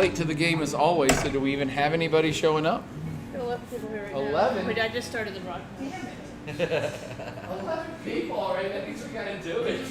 late to the game as always, so do we even have anybody showing up? 11 people here right 11? now. Wait, I just started the broadcast. 11 people already. That means we gotta do it.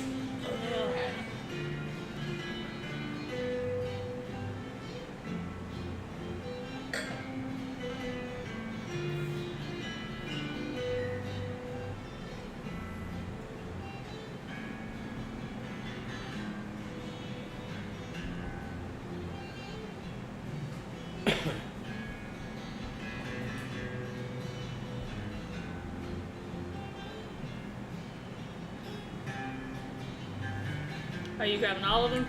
Are you grabbing all of them?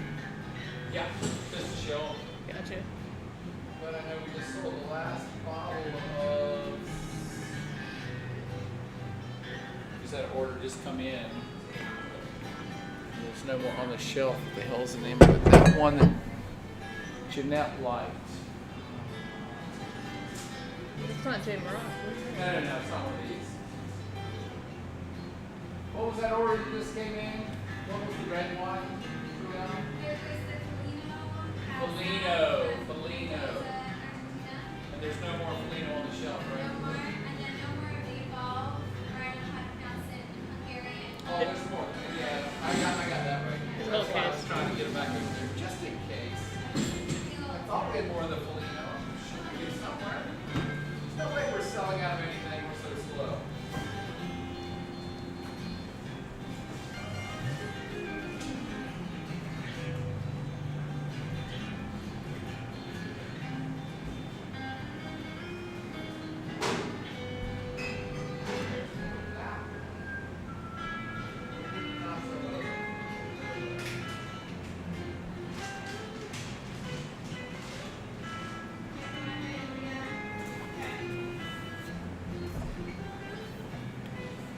Yeah, just to show. Gotcha. But I know we just sold the last bottle of. Just had an order just come in. There's no more on the shelf. What the hell's the name of it? That one that Jeanette liked. It's not Jay Mourat. No, it's not one of these. What was that order that just came in? What was the red wine? Felino. And there's no more Felino on the shelf, right? No more, and then no more of the evolve, or I don't know how to pronounce it in Hungarian. Oh, there's more. Yeah, I got that right. That's why I was trying to get it back over there, just in case. I thought we had more of the Felino. Should we get somewhere? There's no way we're selling out of anything. We're so slow.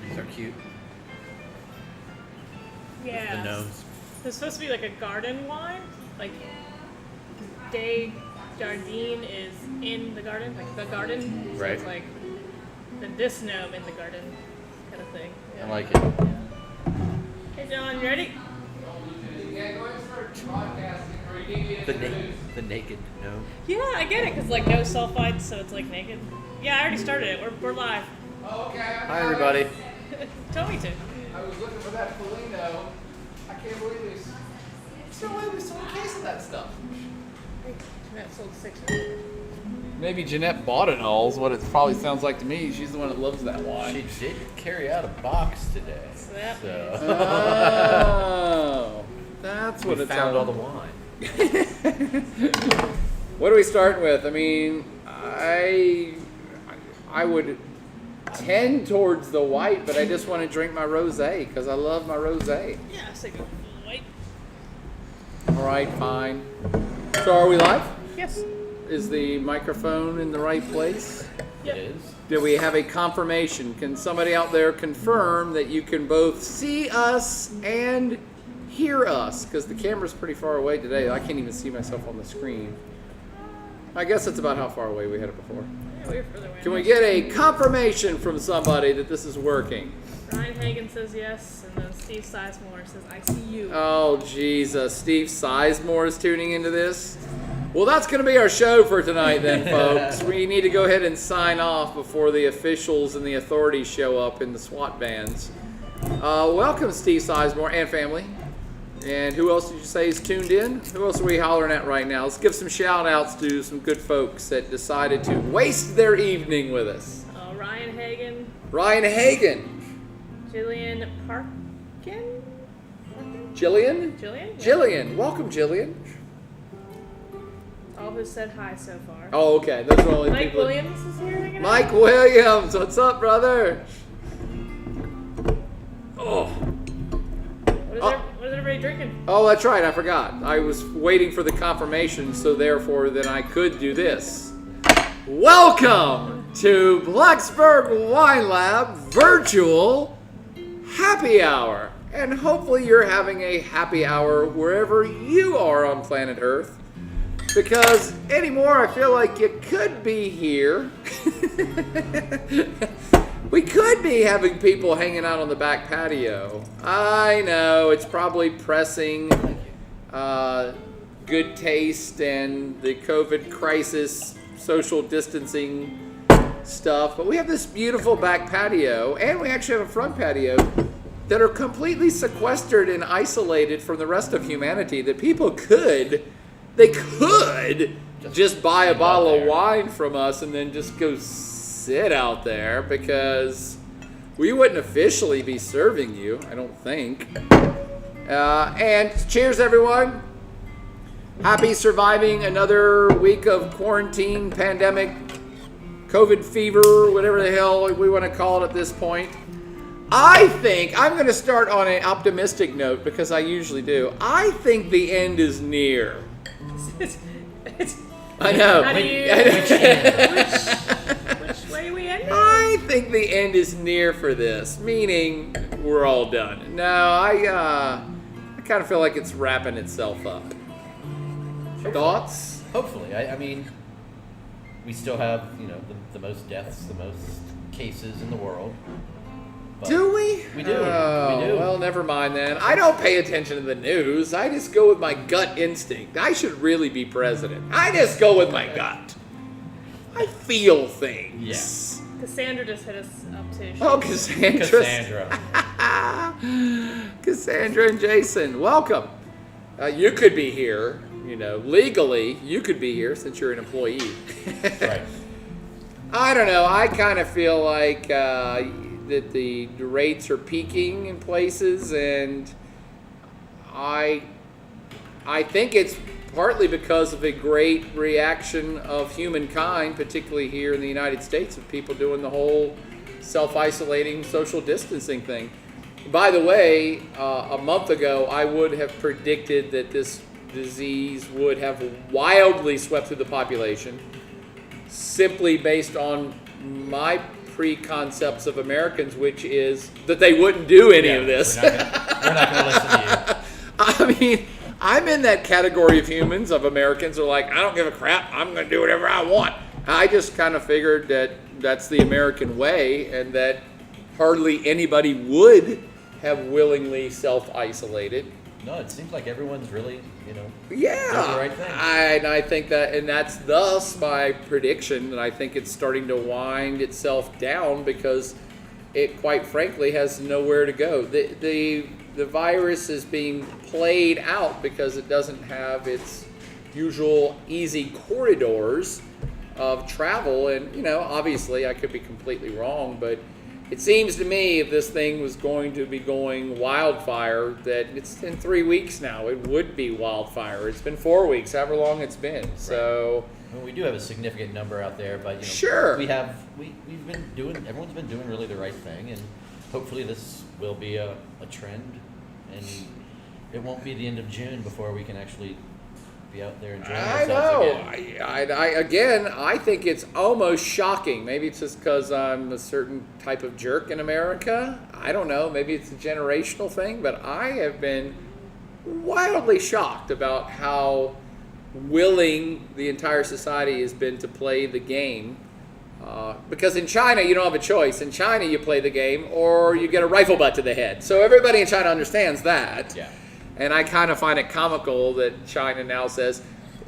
These are cute. Yeah. The gnomes. It's supposed to be like a garden wine. Like, Day Jardine is in the garden, like the garden. So Right. it's like this gnome in the garden kind of thing. I like it. Hey, John, you ready? Yeah, go ahead and start broadcasting, or you need to introduce. The naked gnome. Yeah, I get it, because like no sulfites, so it's like naked. Yeah, I already started it. We're live. Oh, okay. Hi, everybody. Tell me to. I was looking for that Felino. I can't believe this. There's no way we sold a case of that stuff. That sold 6. Maybe Jeanette bought it all, is what it probably sounds like to me. She's the one that loves that wine. She did carry out a box today. So that Oh, that's what We it's found all the all. wine. What are we starting with? I mean, I would tend towards the white, but I just want to drink my rosé because I love my rosé. Yeah, I say go white. All right, fine. So are we live? Yes. Is the microphone in the right place? Yep. It is. Do we have a confirmation? Can somebody out there confirm that you can both see us and hear us? Because the camera's pretty far away today. I can't even see myself on the screen. I guess that's about how far away we had it before. Yeah, we were further away. Can we get a confirmation from somebody that this is working? Ryan Hagen says yes, and then Steve Sizemore says, I see you. Oh, Jesus. Steve Sizemore is tuning into this? Well, that's going to be our show for tonight then, folks. We need to go ahead and sign off before the officials and the authorities show up in the SWAT vans. Welcome, Steve Sizemore and family. And who else did you say is tuned in? Who else are we hollering at right now? Let's give some shout-outs to some good folks that decided to waste their evening with us. Ryan Hagen, Ryan Hagen. Jillian Parkin? Jillian? Jillian? Yeah. Jillian. Welcome, Jillian. All who said hi so far. Oh, okay. Those are only Mike people. Williams is here hanging out. Mike Williams. What's up, brother? Oh. What is everybody drinking? Oh, that's right. I forgot. I was waiting for the confirmation, so therefore then I could do this. Welcome to Blacksburg Wine Lab Virtual Happy Hour. And hopefully you're having a happy hour wherever you are on planet Earth. Because anymore, I feel like you could be here. We could be having people hanging out on the back patio. I know, it's probably pressing. good taste and the COVID crisis, social distancing stuff. But we have this beautiful back patio, and we actually have a front patio that are completely sequestered and isolated from the rest of humanity, that people could just buy a bottle of wine from us and then just go sit out there, because we wouldn't officially be serving you, I don't think. And cheers, everyone. Happy surviving another week of quarantine, pandemic, COVID fever, whatever the hell we want to call it at this point. I think I'm going to start on an optimistic note, because I usually do. I think the end is near. I know. How do you, which way are we ending? I think the end is near for this, meaning we're all done. No, I kind of feel like it's wrapping itself up. Thoughts? Hopefully. I mean, we still have, the most deaths, the most cases in the world. But Do we? We do. Oh, We do. Well, never mind then. I don't pay attention to the news. I just go with my gut instinct. I should really be president. I just go with my gut. I feel things. Yeah. Cassandra just hit us up too. Oh, Cassandra. Cassandra and Jason, welcome. You could be here, legally, you could be here since you're an employee. Right. I don't know. I kind of feel like that the rates are peaking in places, and I think it's partly because of a great reaction of humankind, particularly here in the United States, of people doing the whole self-isolating, social distancing thing. By the way, a month ago, I would have predicted that this disease would have wildly swept through the population, simply based on my preconcepts of Americans, which is that they wouldn't do any of this. We're not going to listen to I mean, I'm in that category of humans, of Americans who are like, I don't give a crap, I'm going to do whatever I want. I just kind of figured that that's the American way, and that hardly anybody would have willingly self-isolated. you. No, it seems like everyone's really, Yeah, doing the right thing. I think that, and that's thus my prediction, that I think it's starting to wind itself down, because it, quite frankly, has nowhere to go. The virus is being played out because it doesn't have its usual easy corridors of travel, and obviously I could be completely wrong, but it seems to me if this thing was going to be going wildfire, that it's in 3 weeks now. It would be wildfire. It's been 4 weeks, however long it's been. So, Well, we do have a significant number out there, but Sure. we've been doing. Everyone's been doing really the right thing, and hopefully this will be a trend, and it won't be the end of June before we can actually be out there enjoying I ourselves know. again. I think it's almost shocking. Maybe it's just because I'm a certain type of jerk in America. I don't know. Maybe it's a generational thing, but I have been wildly shocked about how willing the entire society has been to play the game. Because in China, you don't have a choice. In China, you play the game or you get a rifle butt to the head. So everybody in China understands that. Yeah. And I kind of find it comical that China now says,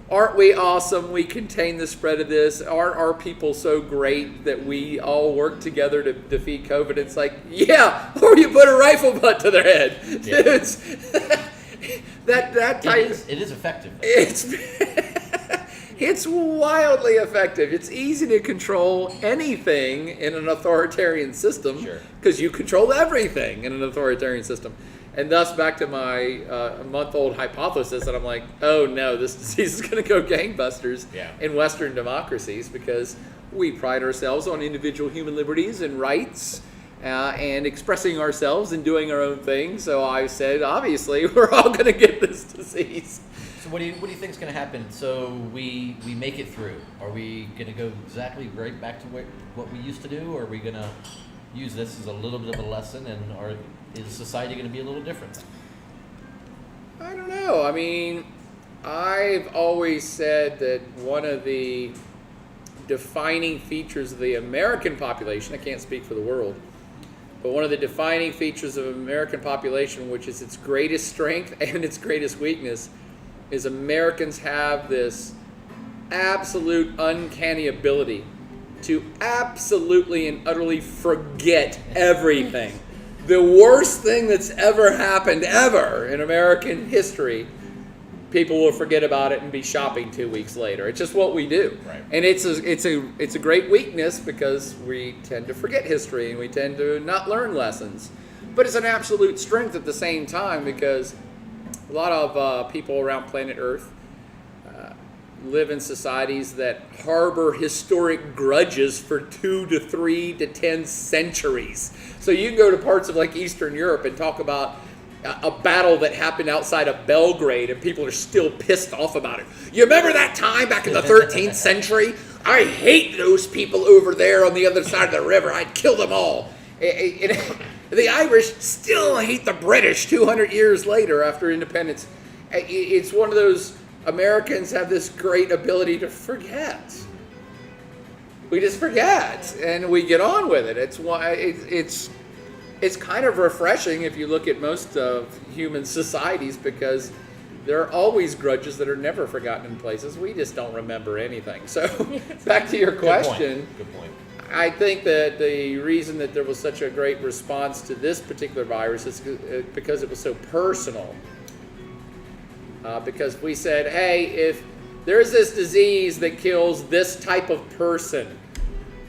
aren't we awesome? We contain the spread of this. Aren't our people so great that we all work together to defeat COVID? It's like, yeah, or you put a rifle butt to their head. Yeah. It's, that type. It is effective. It's wildly effective. It's easy to control anything in an authoritarian system, Sure. because you control everything in an authoritarian system. And thus, back to my month-old hypothesis that I'm like, oh no, this disease is going to go gangbusters in Western democracies, because we pride ourselves on individual human liberties and rights and expressing ourselves and doing our own thing. So I said, obviously, we're all going to get this disease. So what do you think is going to happen? So we make it through. Are we going to go exactly right back to what we used to do, or are we going to use this as a little bit of a lesson, and is society going to be a little different? I don't know. I mean, I've always said that one of the defining features of the American population, I can't speak for the world, but one of the defining features of American population, which is its greatest strength and its greatest weakness, is Americans have this absolute uncanny ability to absolutely and utterly forget everything. The worst thing that's ever happened ever in American history, people will forget about it and be shopping 2 weeks later. It's just what we do. Right. And it's a great weakness because we tend to forget history and we tend to not learn lessons. But it's an absolute strength at the same time because a lot of people around planet Earth live in societies that harbor historic grudges for 2 to 3 to 10 centuries. So you can go to parts of like Eastern Europe and talk about a battle that happened outside of Belgrade and people are still pissed off about it. You remember that time back in the 13th century? I hate those people over there on the other side of the river. I'd kill them all. The Irish still hate the British 200 years later after independence. It's one of those, Americans have this great ability to forget. We just forget and we get on with it. It's why it's kind of refreshing if you look at most of human societies because there are always grudges that are never forgotten in places. We just don't remember anything. So back to your question. Good point. I think that the reason that there was such a great response to this particular virus is because it was so personal. Because we said, hey, if there's this disease that kills this type of person,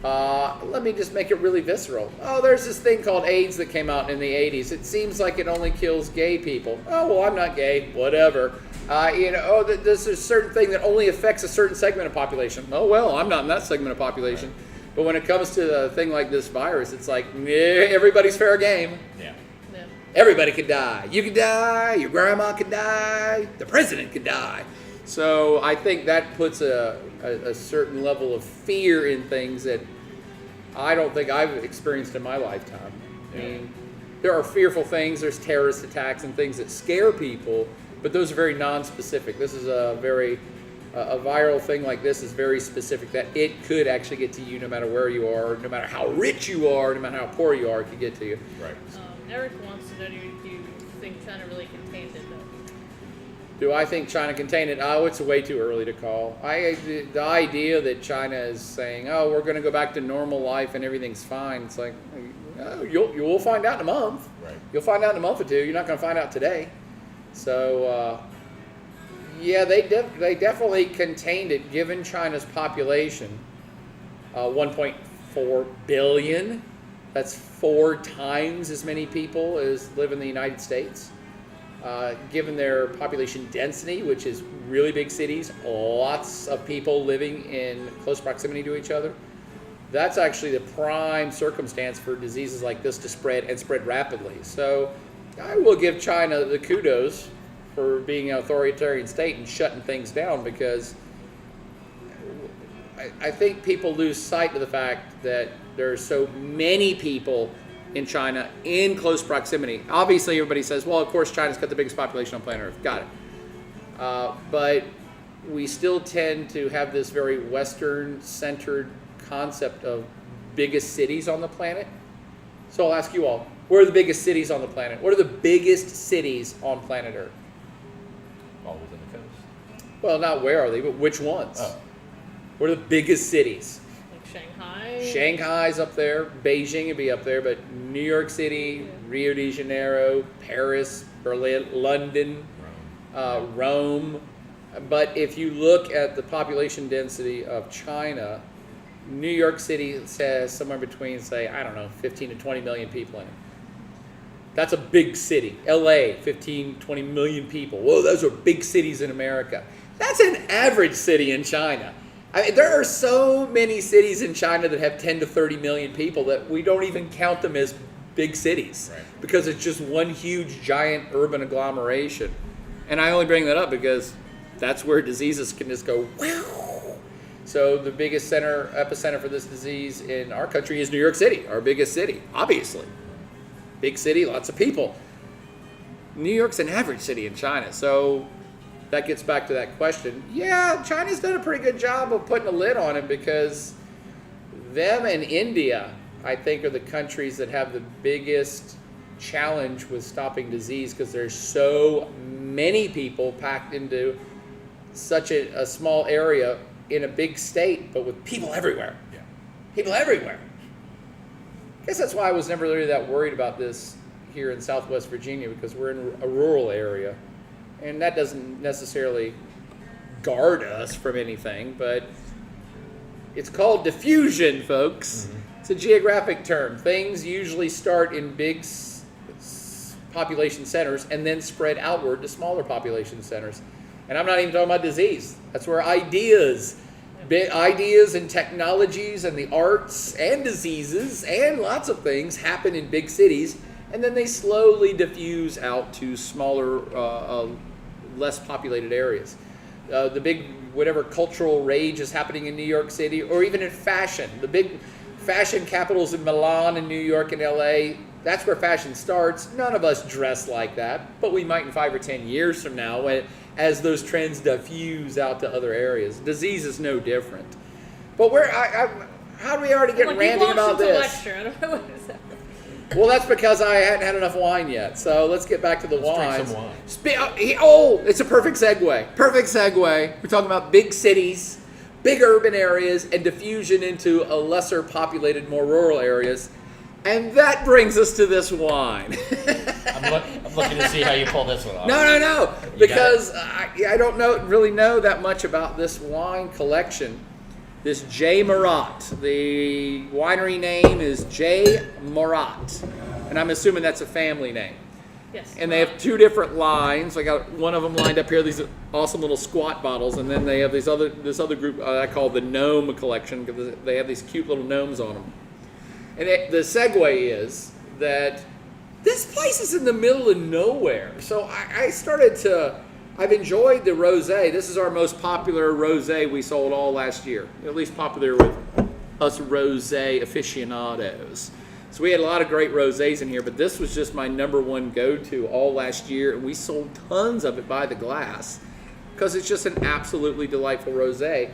let me just make it really visceral. Oh, there's this thing called AIDS that came out in the 80s. It seems like it only kills gay people. Oh, well, I'm not gay. Whatever. There's a certain thing that only affects a certain segment of population. Oh, well, I'm not in that segment of population. Right. But when it comes to a thing like this virus, it's like, everybody's fair game. Yeah. Everybody could die. You could die. Your grandma could die. The president could die. So I think that puts a certain level of fear in things that I don't think I've experienced in my lifetime. Yeah. I mean, there are fearful things. There's terrorist attacks and things that scare people, but those are very non-specific. This is a viral thing like this is very specific that it could actually get to you no matter where you are, no matter how rich you are, no matter how poor you are, it could get to you. Right. Eric wants to know, do you think China really contained it, though? Do I think China contained it? Oh, it's way too early to call. The idea that China is saying, oh, we're going to go back to normal life and everything's fine, it's like, you'll find out in a month. Right. You'll find out in a month or two. You're not going to find out today. So, yeah, they definitely contained it, given China's population, 1.4 billion. That's 4 times as many people as live in the United States. Given their population density, which is really big cities, lots of people living in close proximity to each other, that's actually the prime circumstance for diseases like this to spread and spread rapidly. So I will give China the kudos for being an authoritarian state and shutting things down, because I think people lose sight of the fact that there are so many people in China in close proximity. Obviously, everybody says, well, of course, China's got the biggest population on planet Earth. Got it. But we still tend to have this very Western-centered concept of biggest cities on the planet. So I'll ask you all, where are the biggest cities on the planet? What are the biggest cities on planet Earth? All within the coast. Well, not where are they, but which ones? Oh. What are the biggest cities? Like Shanghai? Shanghai's up there. Beijing would be up there, but New York City, Rio de Janeiro, Paris, Berlin, London, Rome. But if you look at the population density of China, New York City has somewhere between, say, 15 to 20 million people in it. That's a big city. LA, 15, 20 million people. Whoa, those are big cities in America. That's an average city in China. I mean, there are so many cities in China that have 10 to 30 million people that we don't even count them as big cities, right, because it's just one huge, giant urban agglomeration. And I only bring that up because that's where diseases can just go, wow. So the biggest epicenter for this disease in our country is New York City, our biggest city, obviously. Big city, lots of people. New York's an average city in China, so that gets back to that question. Yeah, China's done a pretty good job of putting a lid on it, because them and India, I think, are the countries that have the biggest challenge with stopping disease, because there's so many people packed into such a small area in a big state, but with people everywhere. Yeah. People everywhere. I guess that's why I was never really that worried about this here in Southwest Virginia, because we're in a rural area, and that doesn't necessarily guard us from anything, but it's called diffusion, folks. It's a geographic term. Things usually start in big population centers and then spread outward to smaller population centers. And I'm not even talking about disease. That's where ideas and technologies and the arts and diseases and lots of things happen in big cities, and then they slowly diffuse out to smaller, less populated areas. The big whatever cultural rage is happening in New York City, or even in fashion. The big fashion capitals in Milan and New York and LA, that's where fashion starts. None of us dress like that, but we might in 5 or 10 years from now as those trends diffuse out to other areas. Disease is no different. But how do we already get ranting about this? Lecture. I don't know what is that. Well, that's because I hadn't had enough wine yet. So let's get back to the Let's wines. drink some wine. It's a perfect segue. Perfect segue. We're talking about big cities, big urban areas, and diffusion into a lesser populated, more rural areas. And that brings us to this wine. I'm looking to see how you pull this one off. No. Because I don't really know that much about this wine collection. This J. Mourat. The winery name is J. Mourat. And I'm assuming that's a family name. Yes. And they have 2 different lines. I got one of them lined up here, these awesome little squat bottles. And then they have this other group I call the Gnome Collection, because they have these cute little gnomes on them. And the segue is that this place is in the middle of nowhere. So I've enjoyed the rosé. This is our most popular rosé we sold all last year. At least popular with us rosé aficionados. So we had a lot of great rosés in here, but this was just my number one go-to all last year. And we sold tons of it by the glass because it's just an absolutely delightful rosé.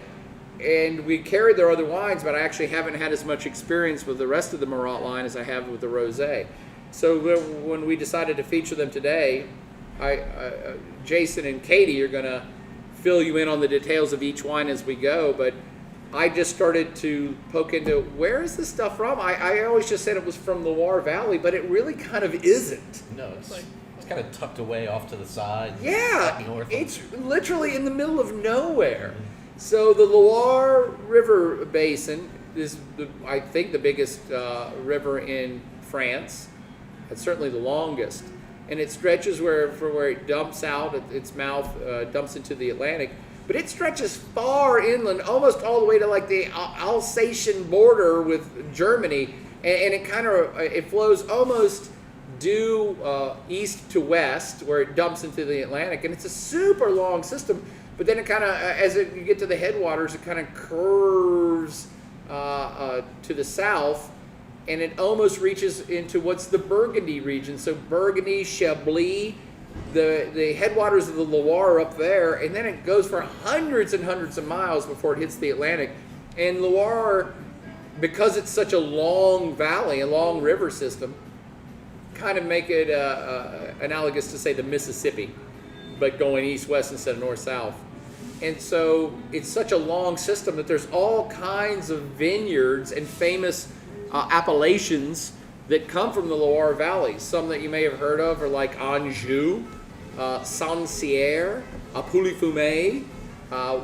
And we carried their other wines, but I actually haven't had as much experience with the rest of the Mourat line as I have with the rosé. So when we decided to feature them today, Jason and Katie are going to fill you in on the details of each wine as we go, but I just started to poke into, where is this stuff from? I always just said it was from the Loire Valley, but it really kind of isn't. No, it's kind of tucked away off to the side. Yeah, up north. it's literally in the middle of nowhere. So the Loire River Basin is, I think, the biggest river in France. It's certainly the longest. And it stretches from where it dumps out, its mouth dumps into the Atlantic. But it stretches far inland, almost all the way to like the Alsatian border with Germany. And it flows almost due east to west, where it dumps into the Atlantic. And it's a super long system. But then it kind of, as you get to the headwaters, it kind of curves to the south, and it almost reaches into what's the Burgundy region. So Burgundy, Chablis, the headwaters of the Loire are up there, and then it goes for hundreds and hundreds of miles before it hits the Atlantic. And Loire, because it's such a long valley, a long river system, kind of make it analogous to, say, the Mississippi, but going east-west instead of north-south. And so it's such a long system that there's all kinds of vineyards and famous appellations that come from the Loire Valley. Some that you may have heard of are like Anjou, Sancerre, Pouilly-Fumé.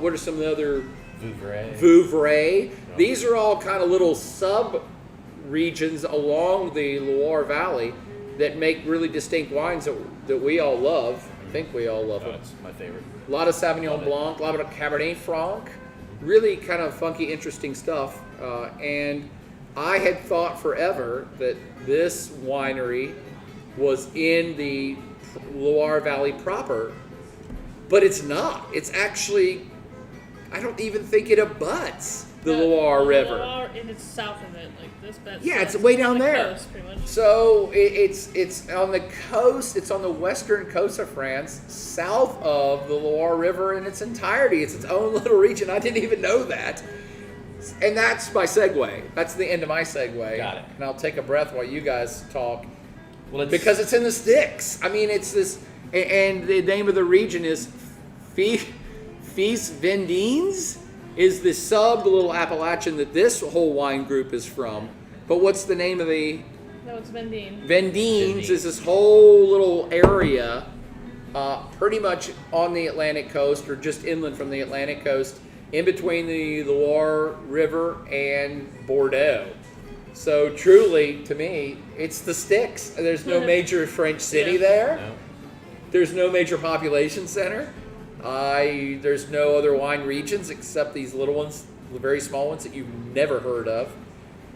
What are some of the other? Vouvray. Yeah. These are all kind of little sub-regions along the Loire Valley that make really distinct wines that we all love. I think we all love them. That's my favorite. A lot of Sauvignon Blanc, a lot of Cabernet Franc. Really kind of funky, interesting stuff. And I had thought forever that this winery was in the Loire Valley proper, but it's not. It's actually, I don't even think it abuts the Loire River. Loire, and it's south of it, like this. Yeah, it's way down there. Coast, pretty much. So it's on the coast. It's on the western coast of France, south of the Loire River in its entirety. It's its own little region. I didn't even know that. And that's my segue. That's the end of my segue. Got it. And I'll take a breath while you guys talk. Well, because it's in the sticks. I mean, it's this, and the name of the region is Fils Vendines is the little appellation that this whole wine group is from. But what's the name of the... No, it's Vendine. Vendines is this whole little area pretty much on the Atlantic coast or just inland from the Atlantic coast in between the Loire River and Bordeaux. So truly, to me, it's the sticks. There's no major French city there. No. There's no major population center. There's no other wine regions except these little ones, the very small ones that you've never heard of.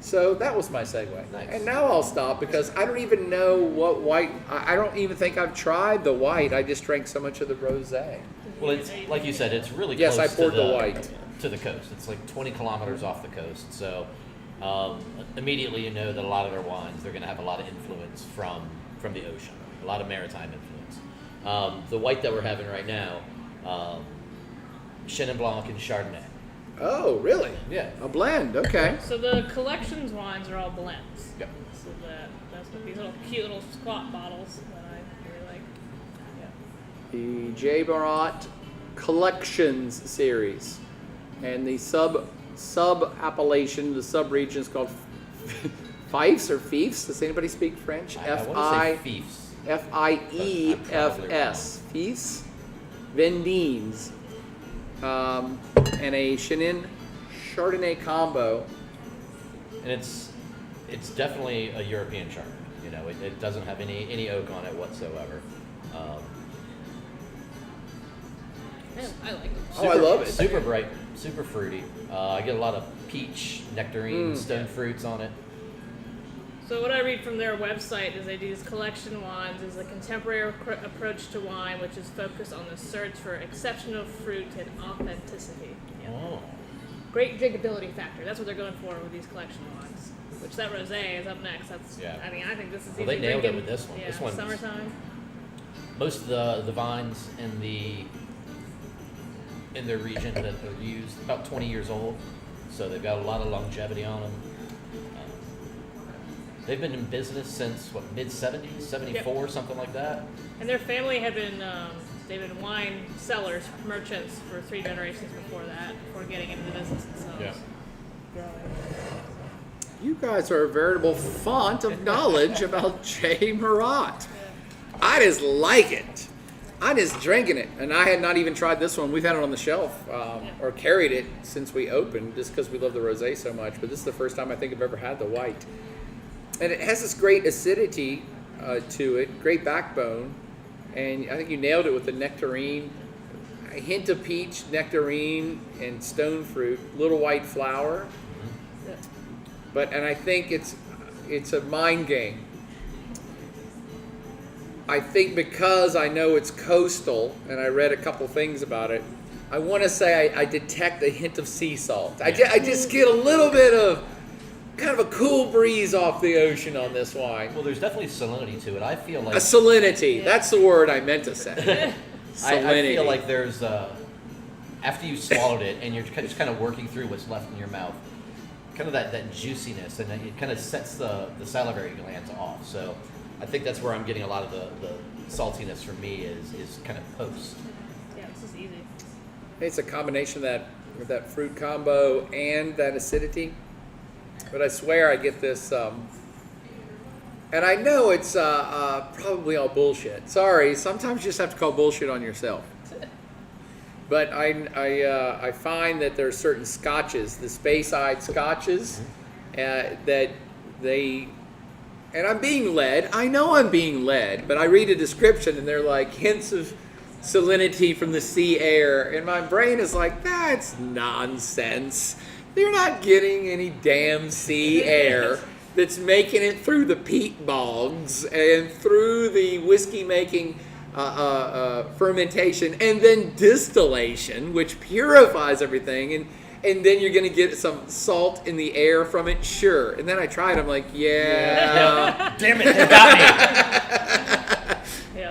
So that was my segue. Nice. And now I'll stop because I don't even know what white. I don't even think I've tried the white. I just drank so much of the rosé. Well, it's like you said, it's really Yes, close I poured to the white. to the coast. It's like 20 kilometers off the coast. So immediately you know that a lot of their wines, they're going to have a lot of influence from the ocean, a lot of maritime influence. The white that we're having right now, Chenin Blanc and Chardonnay. Oh, really? Yeah. A blend. Okay. So the collections wines are all blends. Yep. So that's what these little cute little squat bottles that I really like. Yeah. The J. Mourat Collections series, and the sub appellation, the sub region is called Fiefs or Fiefs. Does anybody speak French? I want to say Fiefs. Fiefs. Fiefs. Vendines. And a Chenin Chardonnay combo. And it's definitely a European Chardonnay. You know, it doesn't have any oak on it whatsoever. Yeah, I like it. Oh, I love it. Super bright, super fruity. I get a lot of peach, nectarine, stone fruits on it. So what I read from their website is they do these collection wines as a contemporary approach to wine, which is focused on the search for exceptional fruit and authenticity. Yeah. Oh. Great drinkability factor. That's what they're going for with these collection wines. Which that rosé is up next. That's. Yeah. I mean, I think this is. Well, they easy nailed it drinking. with this one. Yeah, This one's- summertime. Most of the vines in their region that are used about 20 years old, so they've got a lot of longevity on them. They've been in business since mid 70s, 74, something like that. And their family had been they've been wine sellers, merchants for 3 generations before that, before getting into the business themselves. Yeah. Growing. You guys are a veritable font of knowledge about J. Mourat. I just like it. I just drinking it, and I had not even tried this one. We've had it on the shelf or carried it since we opened, just because we love the rosé so much. But this is the first time I think I've ever had the white, and it has this great acidity to it, great backbone, and I think you nailed it with the nectarine, a hint of peach, nectarine, and stone fruit, little white flower. Yeah. And I think it's a mind game. I think because I know it's coastal, and I read a couple things about it, I want to say I detect a hint of sea salt. I just get a little bit of kind of a cool breeze off the ocean on this wine. Well, there's definitely salinity to it. I feel like A salinity. Yeah. That's the word I meant to say. I Salinity. feel like there's after you swallowed it and you're just kind of working through what's left in your mouth, kind of that juiciness, and it kind of sets the salivary glands off. So I think that's where I'm getting a lot of the saltiness for me is kind of post. Yeah, this is easy. It's a combination of that fruit combo and that acidity. But I swear I get this, and I know it's probably all bullshit. Sorry, sometimes you just have to call bullshit on yourself. But I find that there are certain scotches, the Speyside scotches, that they, and I'm being led. I know I'm being led, but I read a description and they're like hints of salinity from the sea air, and my brain is like, that's nonsense. You're not getting any damn sea air that's making it through the peat bogs and through the whiskey making fermentation and then distillation, which purifies everything, and then you're going to get some salt in the air from it, sure. And then I tried, I'm like, yeah. Damn it, you got me.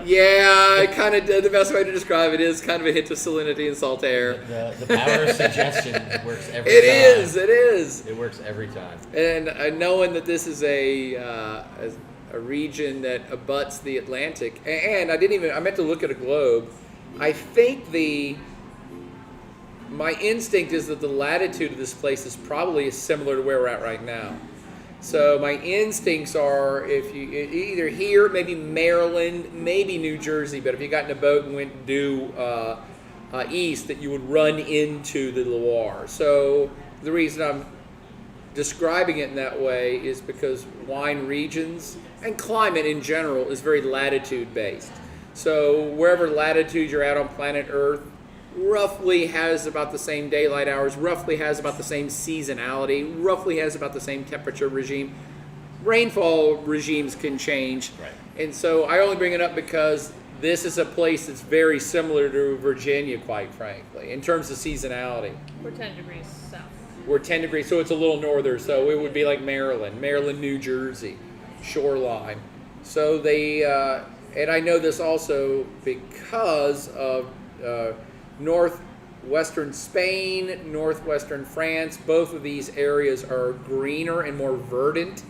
Yeah, kind of the best way to describe it is kind of a hint of salinity and salt air. The power of suggestion works every It time. is, it is. It works every time. And knowing that this is a region that abuts the Atlantic, and I meant to look at a globe. I think my instinct is that the latitude of this place is probably similar to where we're at right now. So my instincts are, if you either here, maybe Maryland, maybe New Jersey, but if you got in a boat and went due east, that you would run into the Loire. So the reason I'm describing it in that way is because wine regions and climate in general is very latitude based. So wherever latitude you're at on planet Earth roughly has about the same daylight hours, roughly has about the same seasonality, roughly has about the same temperature regime. Rainfall regimes can change. Right. And so I only bring it up because this is a place that's very similar to Virginia, quite frankly, in terms of seasonality. We're 10 degrees south. We're 10 degrees, so it's a little northern, so it would be like Maryland, New Jersey, shoreline. So they, and I know this also because of northwestern Spain, northwestern France. Both of these areas are greener and more verdant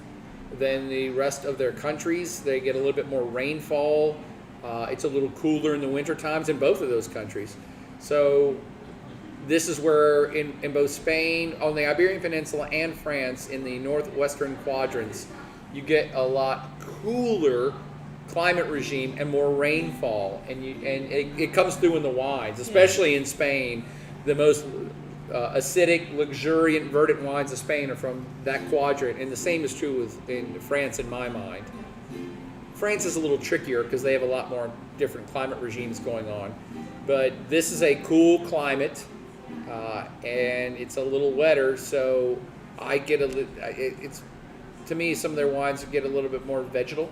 than the rest of their countries. They get a little bit more rainfall. It's a little cooler in the winter times in both of those countries. So this is where in both Spain, on the Iberian Peninsula, and France, in the northwestern quadrants, you get a lot cooler climate regime and more rainfall, and it comes through in the wines, especially in Spain. The most acidic, luxuriant, verdant wines of Spain are from that quadrant, and the same is true in France in my mind. France is a little trickier because they have a lot more different climate regimes going on, but this is a cool climate, and it's a little wetter, so I get it's, to me, some of their wines get a little bit more vegetal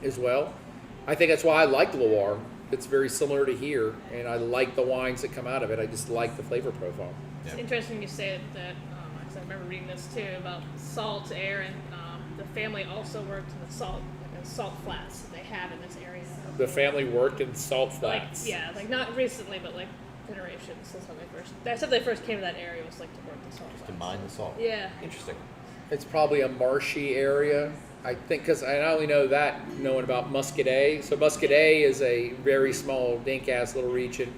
as well. I think that's why I like Loire. It's very similar to here, and I like the wines that come out of it. I just like the flavor profile. It's interesting you say that, because I remember reading this too about salt air, and the family also worked in the salt flats that they have in this area. The family worked in salt flats. Like not recently, but like generations since when they first came to that area was like to work the salt flats. To mine the salt. Yeah. Interesting. It's probably a marshy area, I think, because I only know that knowing about Muscadet. So Muscadet is a very small, dink-ass little region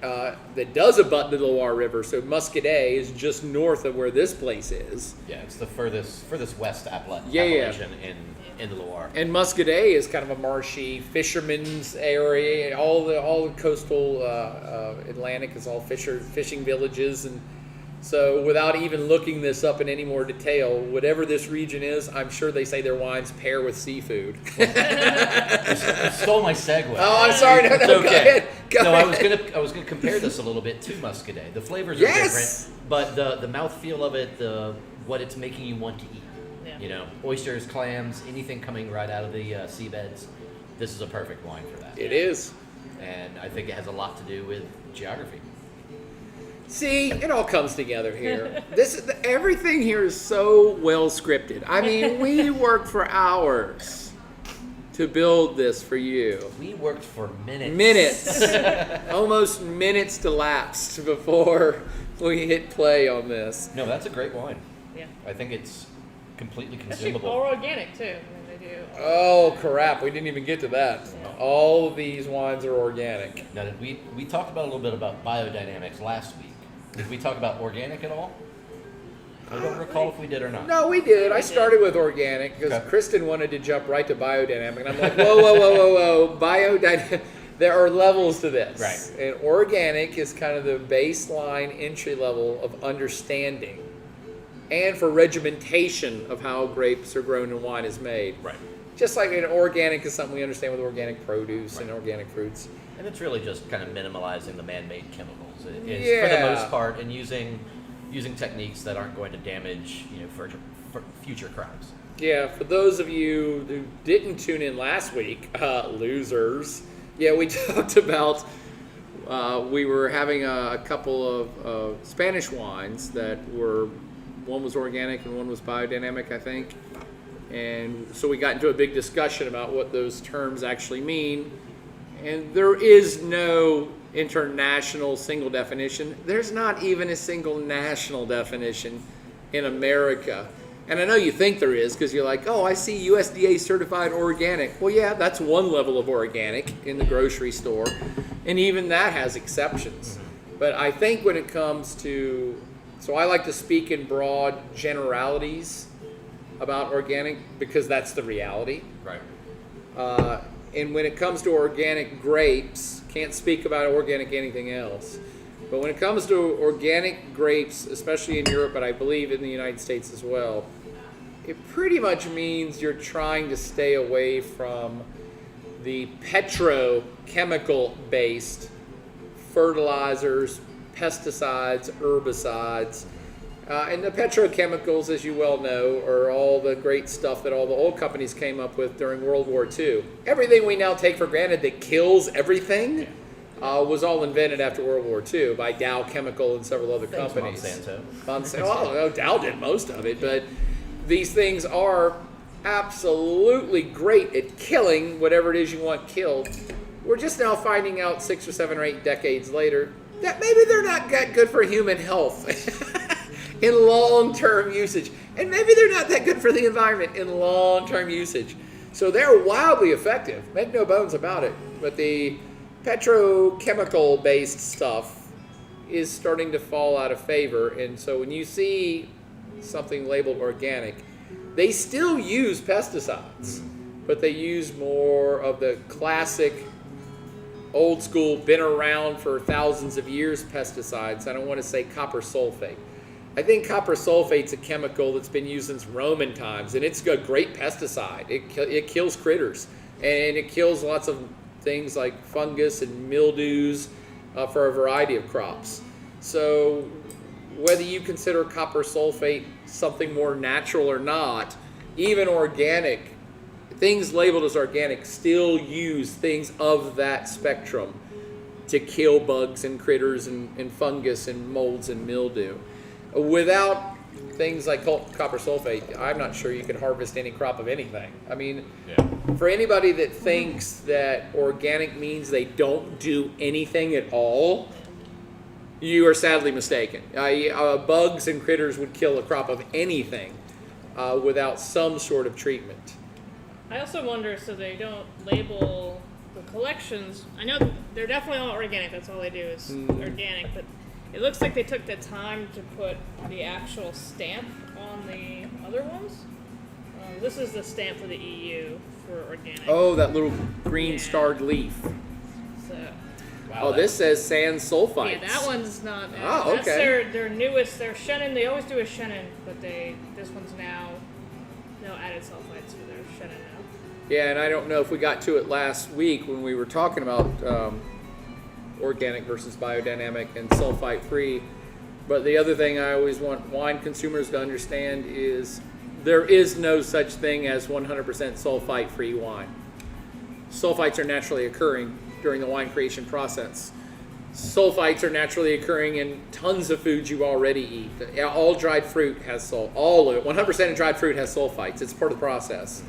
that does abut the Loire River. So Muscadet is just north of where this place is. Yeah, it's the furthest west appellation in the Loire. And Muscadet is kind of a marshy fisherman's area. All the coastal Atlantic is all fishing villages, and so without even looking this up in any more detail, whatever this region is, I'm sure they say their wines pair with seafood. You stole my segue. Oh, I'm sorry. No, It's go okay. ahead. Go ahead. I was gonna compare this a little bit to Muscadet. The flavors are Yes! different, but the mouthfeel of it, what it's making you want to eat. Yeah. You know, oysters, clams, anything coming right out of the seabeds. This is a perfect wine for that. It is. And I think it has a lot to do with geography. See, it all comes together here. Everything here is so well scripted. I mean, we worked for hours to build this for you. We worked for minutes. Minutes. Almost minutes elapsed before we hit play on this. No, that's a great wine. Yeah. I think it's completely Actually, consumable. all organic too. I mean, they do. Oh, crap. We didn't even get to that. All of these wines are organic. Now, we talked about a little bit about biodynamics last week. Did we talk about organic at all? I don't recall if we did or not. No, we did. I started with organic because Okay. Kristen wanted to jump right to biodynamic. And I'm like, whoa. Biodynamic. There are levels to this. Right. And organic is kind of the baseline entry level of understanding and for regimentation of how grapes are grown and wine is made. Right. Just like an organic is something we understand with organic produce and organic fruits. And it's really just kind of minimalizing the man-made chemicals. It's for the Yeah. most part, and using techniques that aren't going to damage, for future crops. Yeah, for those of you who didn't tune in last week, losers. Yeah, we talked about we were having a couple of Spanish wines that were, one was organic and one was biodynamic, I think. And so we got into a big discussion about what those terms actually mean. And there is no international single definition. There's not even a single national definition in America. And I know you think there is because you're like, oh, I see USDA certified organic. Well, yeah, that's one level of organic in the grocery store. And even that has exceptions. But I think when it comes to, so I like to speak in broad generalities about organic because that's the reality. Right. And when it comes to organic grapes, can't speak about organic anything else. But when it comes to organic grapes, especially in Europe, but I believe in the United States as well, it pretty much means you're trying to stay away from the petrochemical-based fertilizers, pesticides, herbicides. And the petrochemicals, as you well know, are all the great stuff that all the oil companies came up with during World War II. Everything we now take for granted that kills everything was all invented after World War II by Dow Chemical and several other companies. Monsanto. Dow did most of it, but these things are absolutely great at killing whatever it is you want killed. We're just now finding out 6 or 7 or 8 decades later that maybe they're not that good for human health in long-term usage. And maybe they're not that good for the environment in long-term usage. So they're wildly effective, make no bones about it. But the petrochemical-based stuff is starting to fall out of favor. And so when you see something labeled organic, they still use pesticides, but they use more of the classic, old school, been around for thousands of years pesticides. I don't want to say copper sulfate. I think copper sulfate's a chemical that's been used since Roman times, and it's a great pesticide. It kills critters, and it kills lots of things like fungus and mildews for a variety of crops. So whether you consider copper sulfate something more natural or not, even organic, things labeled as organic still use things of that spectrum to kill bugs and critters and fungus and molds and mildew. Without things like copper sulfate, I'm not sure you could harvest any crop of anything. I mean, for anybody that thinks that organic means they don't do anything at all, you are sadly mistaken. Bugs and critters would kill a crop of anything without some sort of treatment. I also wonder, so they don't label the collections. I know they're definitely all organic. That's all they do is organic. But it looks like they took the time to put the actual stamp on the other ones. This is the stamp for the EU for organic. Oh, that little green starred leaf. So, wow, this says sand sulfites. yeah, that one's not. Oh, That's okay. their newest. Their Shannon. They always do a Shannon, but this one's now no added sulfites for their Shannon now. Yeah, and I don't know if we got to it last week when we were talking about organic versus biodynamic and sulfite-free. But the other thing I always want wine consumers to understand is there is no such thing as 100% sulfite-free wine. Sulfites are naturally occurring during the wine creation process. Sulfites are naturally occurring in tons of foods you already eat. All dried fruit has all of it. 100% of dried fruit has sulfites. It's part of the process.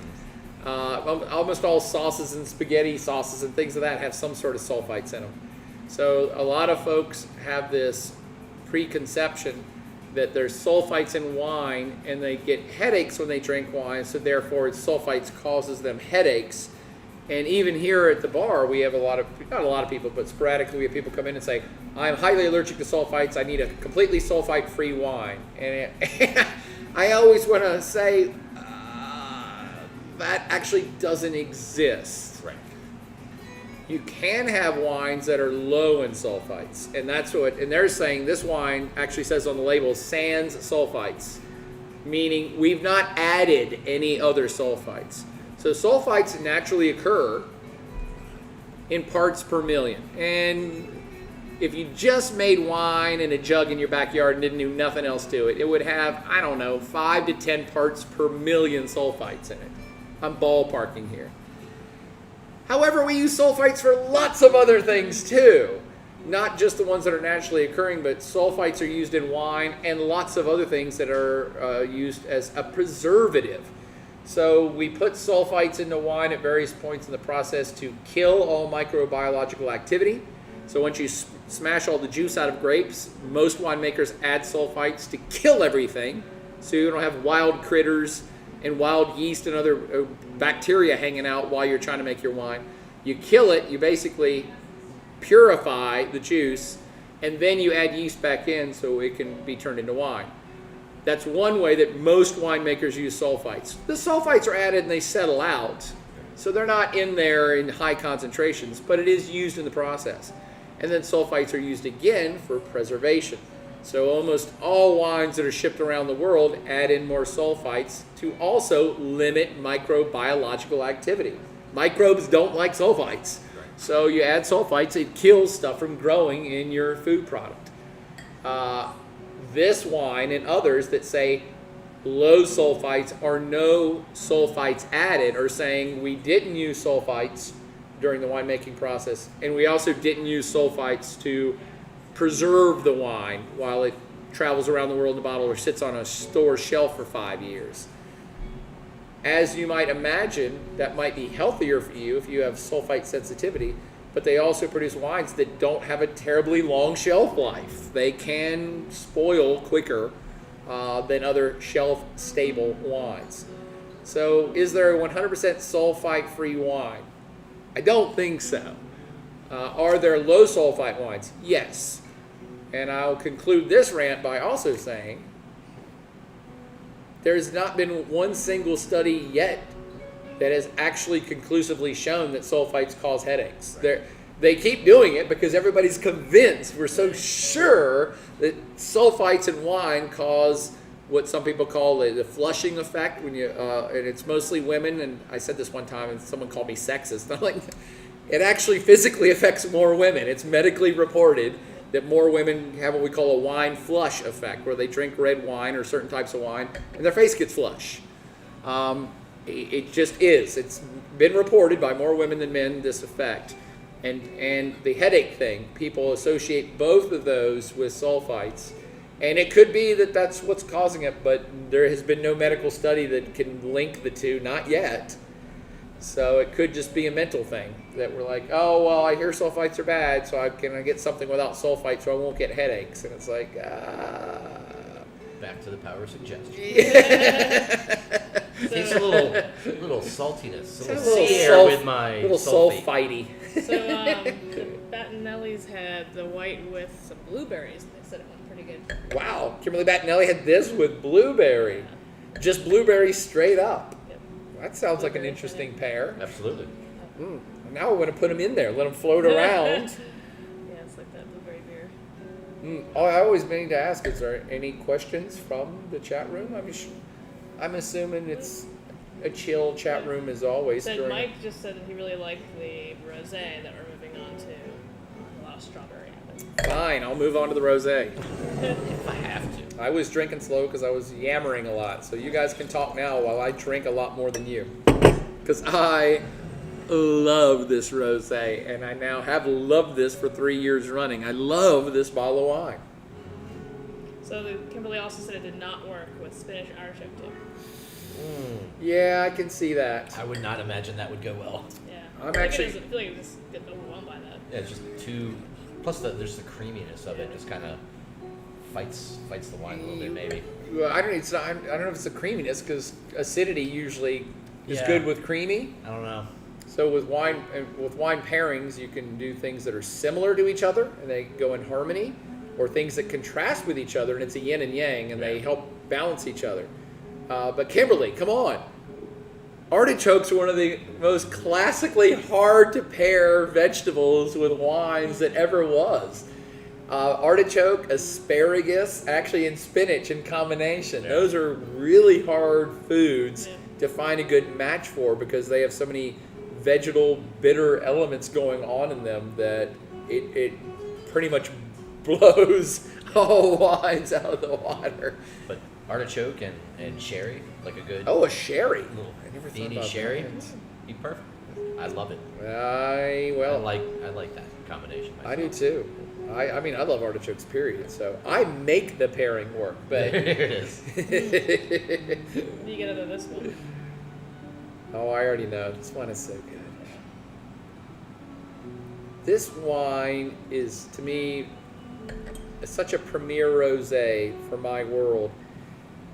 Almost all sauces and spaghetti sauces and things of that have some sort of sulfites in them. So a lot of folks have this preconception that there's sulfites in wine and they get headaches when they drink wine, so therefore sulfites causes them headaches. And even here at the bar, we have not a lot of people, but sporadically we have people come in and say, I'm highly allergic to sulfites, I need a completely sulfite-free wine. And I always want to say, that actually doesn't exist. Right. You can have wines that are low in sulfites, and and they're saying this wine actually says on the label sans sulfites, meaning we've not added any other sulfites. So sulfites naturally occur in parts per million. And if you just made wine in a jug in your backyard and didn't do nothing else to it, it would have, 5 to 10 parts per million sulfites in it. I'm ballparking here. However, we use sulfites for lots of other things too. Not just the ones that are naturally occurring, but sulfites are used in wine and lots of other things that are used as a preservative. So we put sulfites into wine at various points in the process to kill all microbiological activity. So once you smash all the juice out of grapes, most winemakers add sulfites to kill everything, so you don't have wild critters and wild yeast and other bacteria hanging out while you're trying to make your wine. You kill it, you basically purify the juice, and then you add yeast back in so it can be turned into wine. That's one way that most winemakers use sulfites. The sulfites are added and they settle out, so they're not in there in high concentrations, but it is used in the process. And then sulfites are used again for preservation. So almost all wines that are shipped around the world add in more sulfites to also limit microbiological activity. Microbes don't like sulfites. So you add sulfites, it kills stuff from growing in your food product. This wine and others that say low sulfites or no sulfites added are saying we didn't use sulfites during the winemaking process, and we also didn't use sulfites to preserve the wine while it travels around the world in a bottle or sits on a store shelf for 5 years. As you might imagine, that might be healthier for you if you have sulfite sensitivity, but they also produce wines that don't have a terribly long shelf life. They can spoil quicker than other shelf-stable wines. So is there a 100% sulfite-free wine? I don't think so. Are there low sulfite wines? Yes. And I'll conclude this rant by also saying there's not been one single study yet that has actually conclusively shown that sulfites cause headaches. They keep doing it because everybody's convinced, we're so sure that sulfites in wine cause what some people call the flushing effect, when you and it's mostly women, and I said this one time and someone called me sexist. I'm like, it actually physically affects more women. It's medically reported that more women have what we call a wine flush effect, where they drink red wine or certain types of wine and their face gets flush. It just is. It's been reported by more women than men, this effect. And the headache thing, people associate both of those with sulfites. And it could be that that's what's causing it, but there has been no medical study that can link the two, not yet. So it could just be a mental thing, that we're like, oh, well, I hear sulfites are bad, so I get something without sulfites so I won't get headaches. And it's like, Back to the power of suggestion. Yeah. Tastes a little saltiness, a little Little sea air sulf- with my little sulfate. sulfitey. So the Battinelli's had the white with some blueberries, and they said it went pretty good. Wow, Kimberly Battinelli had this with blueberry. Just blueberry straight up. Yep. That sounds like an Blueberry interesting pudding. pair. Absolutely. Now we're going to put them in there, let them float around. Yeah, it's like that blueberry beer. Oh, I always mean to ask, is there any questions from the chat room? I'm assuming it's a chill chat room as always. So during- Mike just said that he really liked the rosé that we're moving on to. A lot of strawberry in it. Fine, I'll move on to the rosé. If I have to. I was drinking slow because I was yammering a lot. So you guys can talk now while I drink a lot more than you. Because I love this rosé, and I now have loved this for 3 years running. I love this bottle of wine. So Kimberly also said it did not work with spinach artichoke too. Yeah, I can see that. I would not imagine that would go well. Yeah. I'm I feel actually- like it just get overwhelmed by that. Yeah, it's just too. Plus, there's the creaminess of it. Just kind of fights the wine a little bit, maybe. Well, I don't know if it's the creaminess, because acidity usually is Yeah. good with creamy. I don't know. So with wine pairings, you can do things that are similar to each other and they go in harmony, or things that contrast with each other and it's a yin and yang and they help balance each other. But Kimberly, come on. Artichokes are one of the most classically hard to pair vegetables with wines that ever was. Artichoke, asparagus, actually and spinach in combination. Yeah. Those are really hard foods Yeah. to find a good match for because they have so many vegetal bitter elements going on in them that it pretty much blows all wines out of the water. But artichoke and sherry, like a good Oh, a sherry. little I never thought beanie about sherry, that. be perfect. I love it. I like that combination. I do myself. too. I mean, I love artichokes, period. So I make the pairing work, but There it is. What do you get out of this one? oh, I already know. This wine is so good. This wine is, to me, such a premier rosé for my world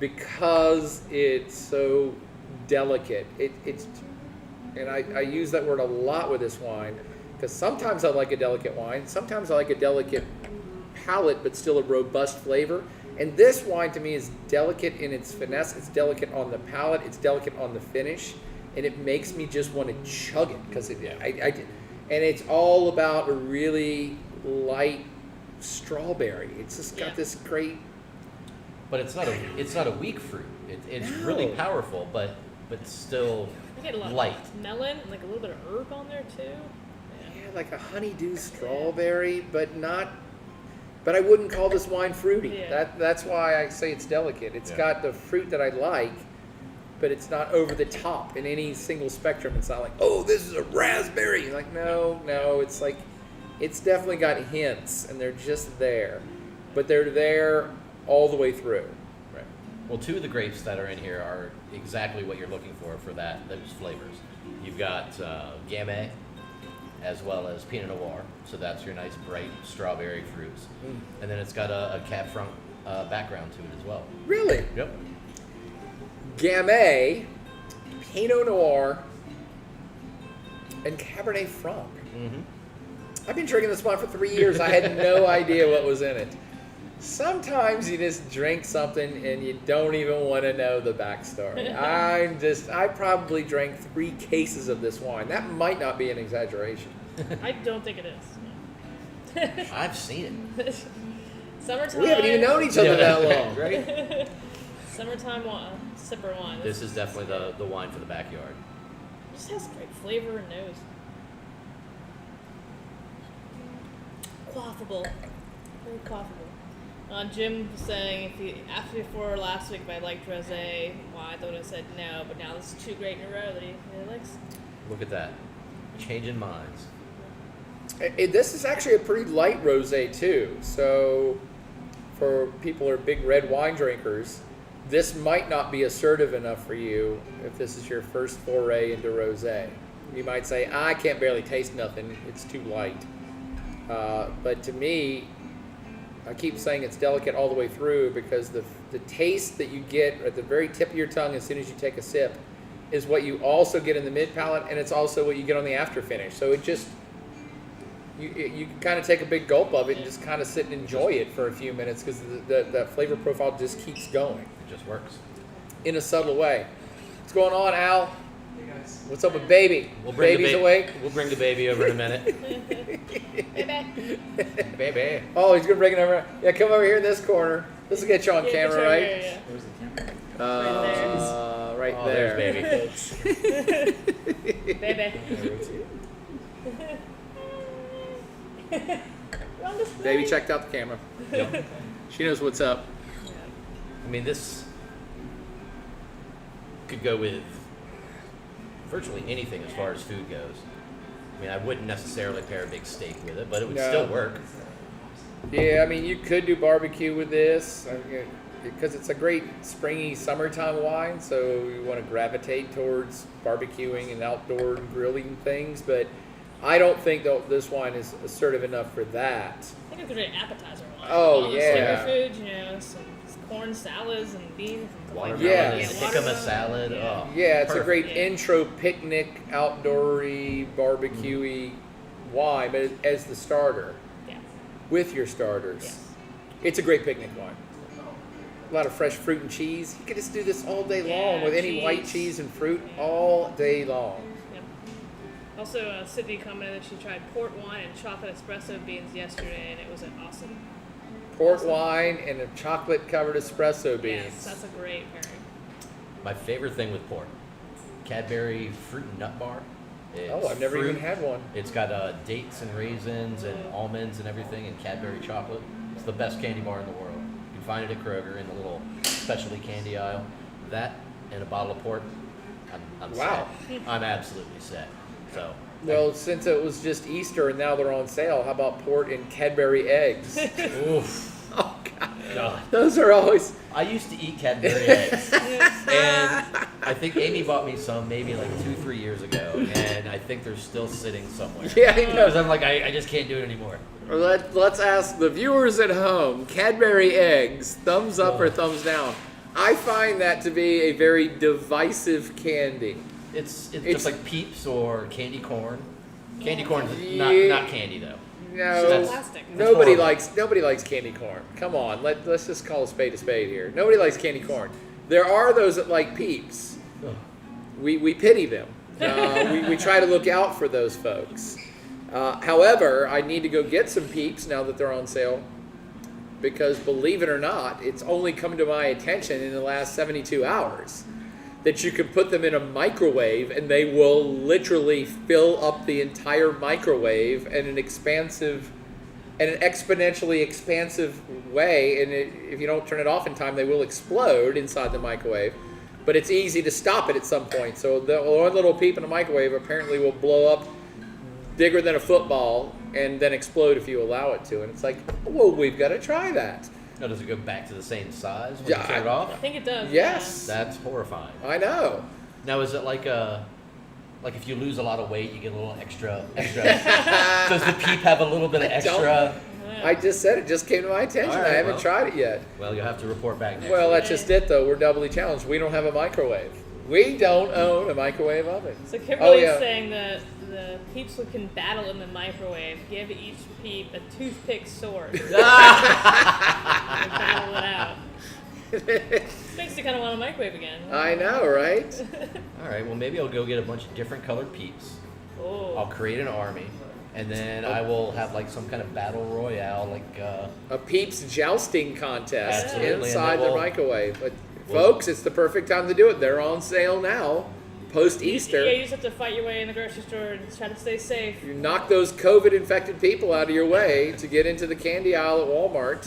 because it's so delicate. It's and I use that word a lot with this wine because sometimes I like a delicate wine. Sometimes I like a delicate palate, but still a robust flavor. And this wine to me is delicate in its finesse. It's delicate on the palate. It's delicate on the finish, and it makes me just want to chug it because and it's all about a really light strawberry. It's just got this great. But it's not a weak fruit. It's really powerful, but still I get a lot light. of melon and like a little bit of herb on there too. Yeah, like a honeydew strawberry, but not. But I wouldn't call this wine fruity. Yeah. That's why I say it's delicate. It's got the fruit that I like, but it's not over the top in any single spectrum. It's not like, oh, this is a raspberry. Like, no. It's like, it's definitely got hints, and they're just there, but they're there all the way through. Right. Well, two of the grapes that are in here are exactly what you're looking for those flavors. You've got Gamay, as well as Pinot Noir, so that's your nice bright strawberry fruits. And then it's got a Cab Franc background to it as well. Really? Yep. Gamay, Pinot Noir, and Cabernet Franc. Mm-hmm. I've been drinking this wine for 3 years. I had no idea what was in it. Sometimes you just drink something and you don't even want to know the backstory. I probably drank 3 cases of this wine. That might not be an exaggeration. I don't think it is. I've seen it. Summertime. We haven't even known each other that long, Right? Summertime sipper wine. This is definitely the wine for the backyard. It just has great flavor and nose. Quaffable. Very quaffable. Jim was saying if he asked me before last week if I liked rosé, I would have said no, but now this is 2 great in a row that he really likes. Look at that. Changing minds. This is actually a pretty light rosé too. So for people who are big red wine drinkers, this might not be assertive enough for you if this is your first foray into rosé. You might say, I can't barely taste nothing. It's too light. But to me, I keep saying it's delicate all the way through because the taste that you get at the very tip of your tongue as soon as you take a sip is what you also get in the mid palate, and it's also what you get on the after finish. So it just you can kind of take a big gulp of it and just kind of sit and enjoy it for a few minutes because the flavor profile just keeps going. It just works. In a subtle way. What's going on, Al? Hey guys. What's up with baby? Baby's awake? We'll bring the baby over in a minute. Baby. Baby. Oh, he's gonna bring it over. Yeah, come over here in this corner. This will get you on camera, right? Yeah. Where's the camera? Right Oh, there. there's baby. Baby. We're on display. Baby checked out the camera. Yep. She knows what's up. I mean, this could go with virtually anything as far as food goes. I mean, I wouldn't necessarily pair a big steak with it, but it would No. still work. Yeah, I mean, you could do barbecue with this because it's a great springy summertime wine, so you want to gravitate towards barbecuing and outdoor grilling things, but I don't think that this wine is assertive enough for that. I think it's a great appetizer wine. Oh, All the yeah. slinger food, some corn salads and beans and stuff like Watermelon, that. Yeah. jicama watermelon. salad. Yeah. Oh, Yeah, it's a perfect. great Yeah. intro picnic, outdoory, barbecuey wine, but as the starter, Yeah. with your starters. Yes. It's a great picnic wine. A lot of fresh fruit and cheese. You could just do this all day long Yeah, with any white cheese. cheese and fruit Yeah. all day long. Yep. Also, Sydney commented that she tried port wine and chocolate espresso beans yesterday, and it was awesome. Port Awesome. wine and a chocolate-covered espresso beans. Yes, that's a great pairing. My favorite thing with port, Cadbury fruit and nut bar. It's Oh, I've never fruit. even had one. It's got dates and raisins and almonds and everything, and Cadbury chocolate. It's the best candy bar in the world. You can find it at Kroger in the little specialty candy aisle. That and a bottle of port, I'm Wow. set. I'm absolutely set. So, Well, since it was just Easter and now they're on sale, how about port and Cadbury eggs? oof. Oh, God. God. Those are always... I used to eat Cadbury eggs, and I think Amy bought me some maybe like 2-3 years ago, and I think they're still sitting somewhere. Yeah, I know. Because I'm like, I just can't do it anymore. Let's ask the viewers at home, Cadbury eggs, thumbs up or thumbs down? I find that to be a very divisive candy. It's It's- just like Peeps or candy corn. Candy corn's Yeah. not candy though. No, Plastic. nobody horrible. likes candy corn. Come on, let's just call a spade here. Nobody likes candy corn. There are those that like Peeps. Ugh. We pity them. We try to look out for those folks. However, I need to go get some Peeps now that they're on sale, because believe it or not, it's only come to my attention in the last 72 hours that you can put them in a microwave and they will literally fill up the entire microwave in an exponentially expansive way. And if you don't turn it off in time, they will explode inside the microwave. But it's easy to stop it at some point. So the one little Peep in a microwave apparently will blow up bigger than a football and then explode if you allow it to. And it's like, well, we've got to try that. Now, does it go back to the same size when Yeah, you turn it I off? think it does. Yes. That's horrifying. I know. Now, is it like if you lose a lot of weight, you get a little extra? Does the Peep have a little bit of extra? Yeah. I just said it just came to my attention. All right, I haven't well. tried it yet. Well, you'll have to report back next Well, week. that's just it, though. We're doubly challenged. We don't have a microwave. We don't own a microwave oven. So Kimberly's yeah. saying that the Peeps who can battle in the microwave give each Peep a toothpick sword. They battle it out. Makes you kind of want a microwave again. I know, right? All right, well, maybe I'll go get a bunch of different colored Peeps. I'll Oh. create an army, and then I will have like some kind of battle royale, like A Peeps jousting contest Absolutely, inside and the then microwave. But we'll- folks, it's the perfect time to do it. They're on sale now, post Easter. Yeah, you just have to fight your way in the grocery store and try to stay safe. You knock those COVID-infected people out of your way to get into the candy aisle at Walmart.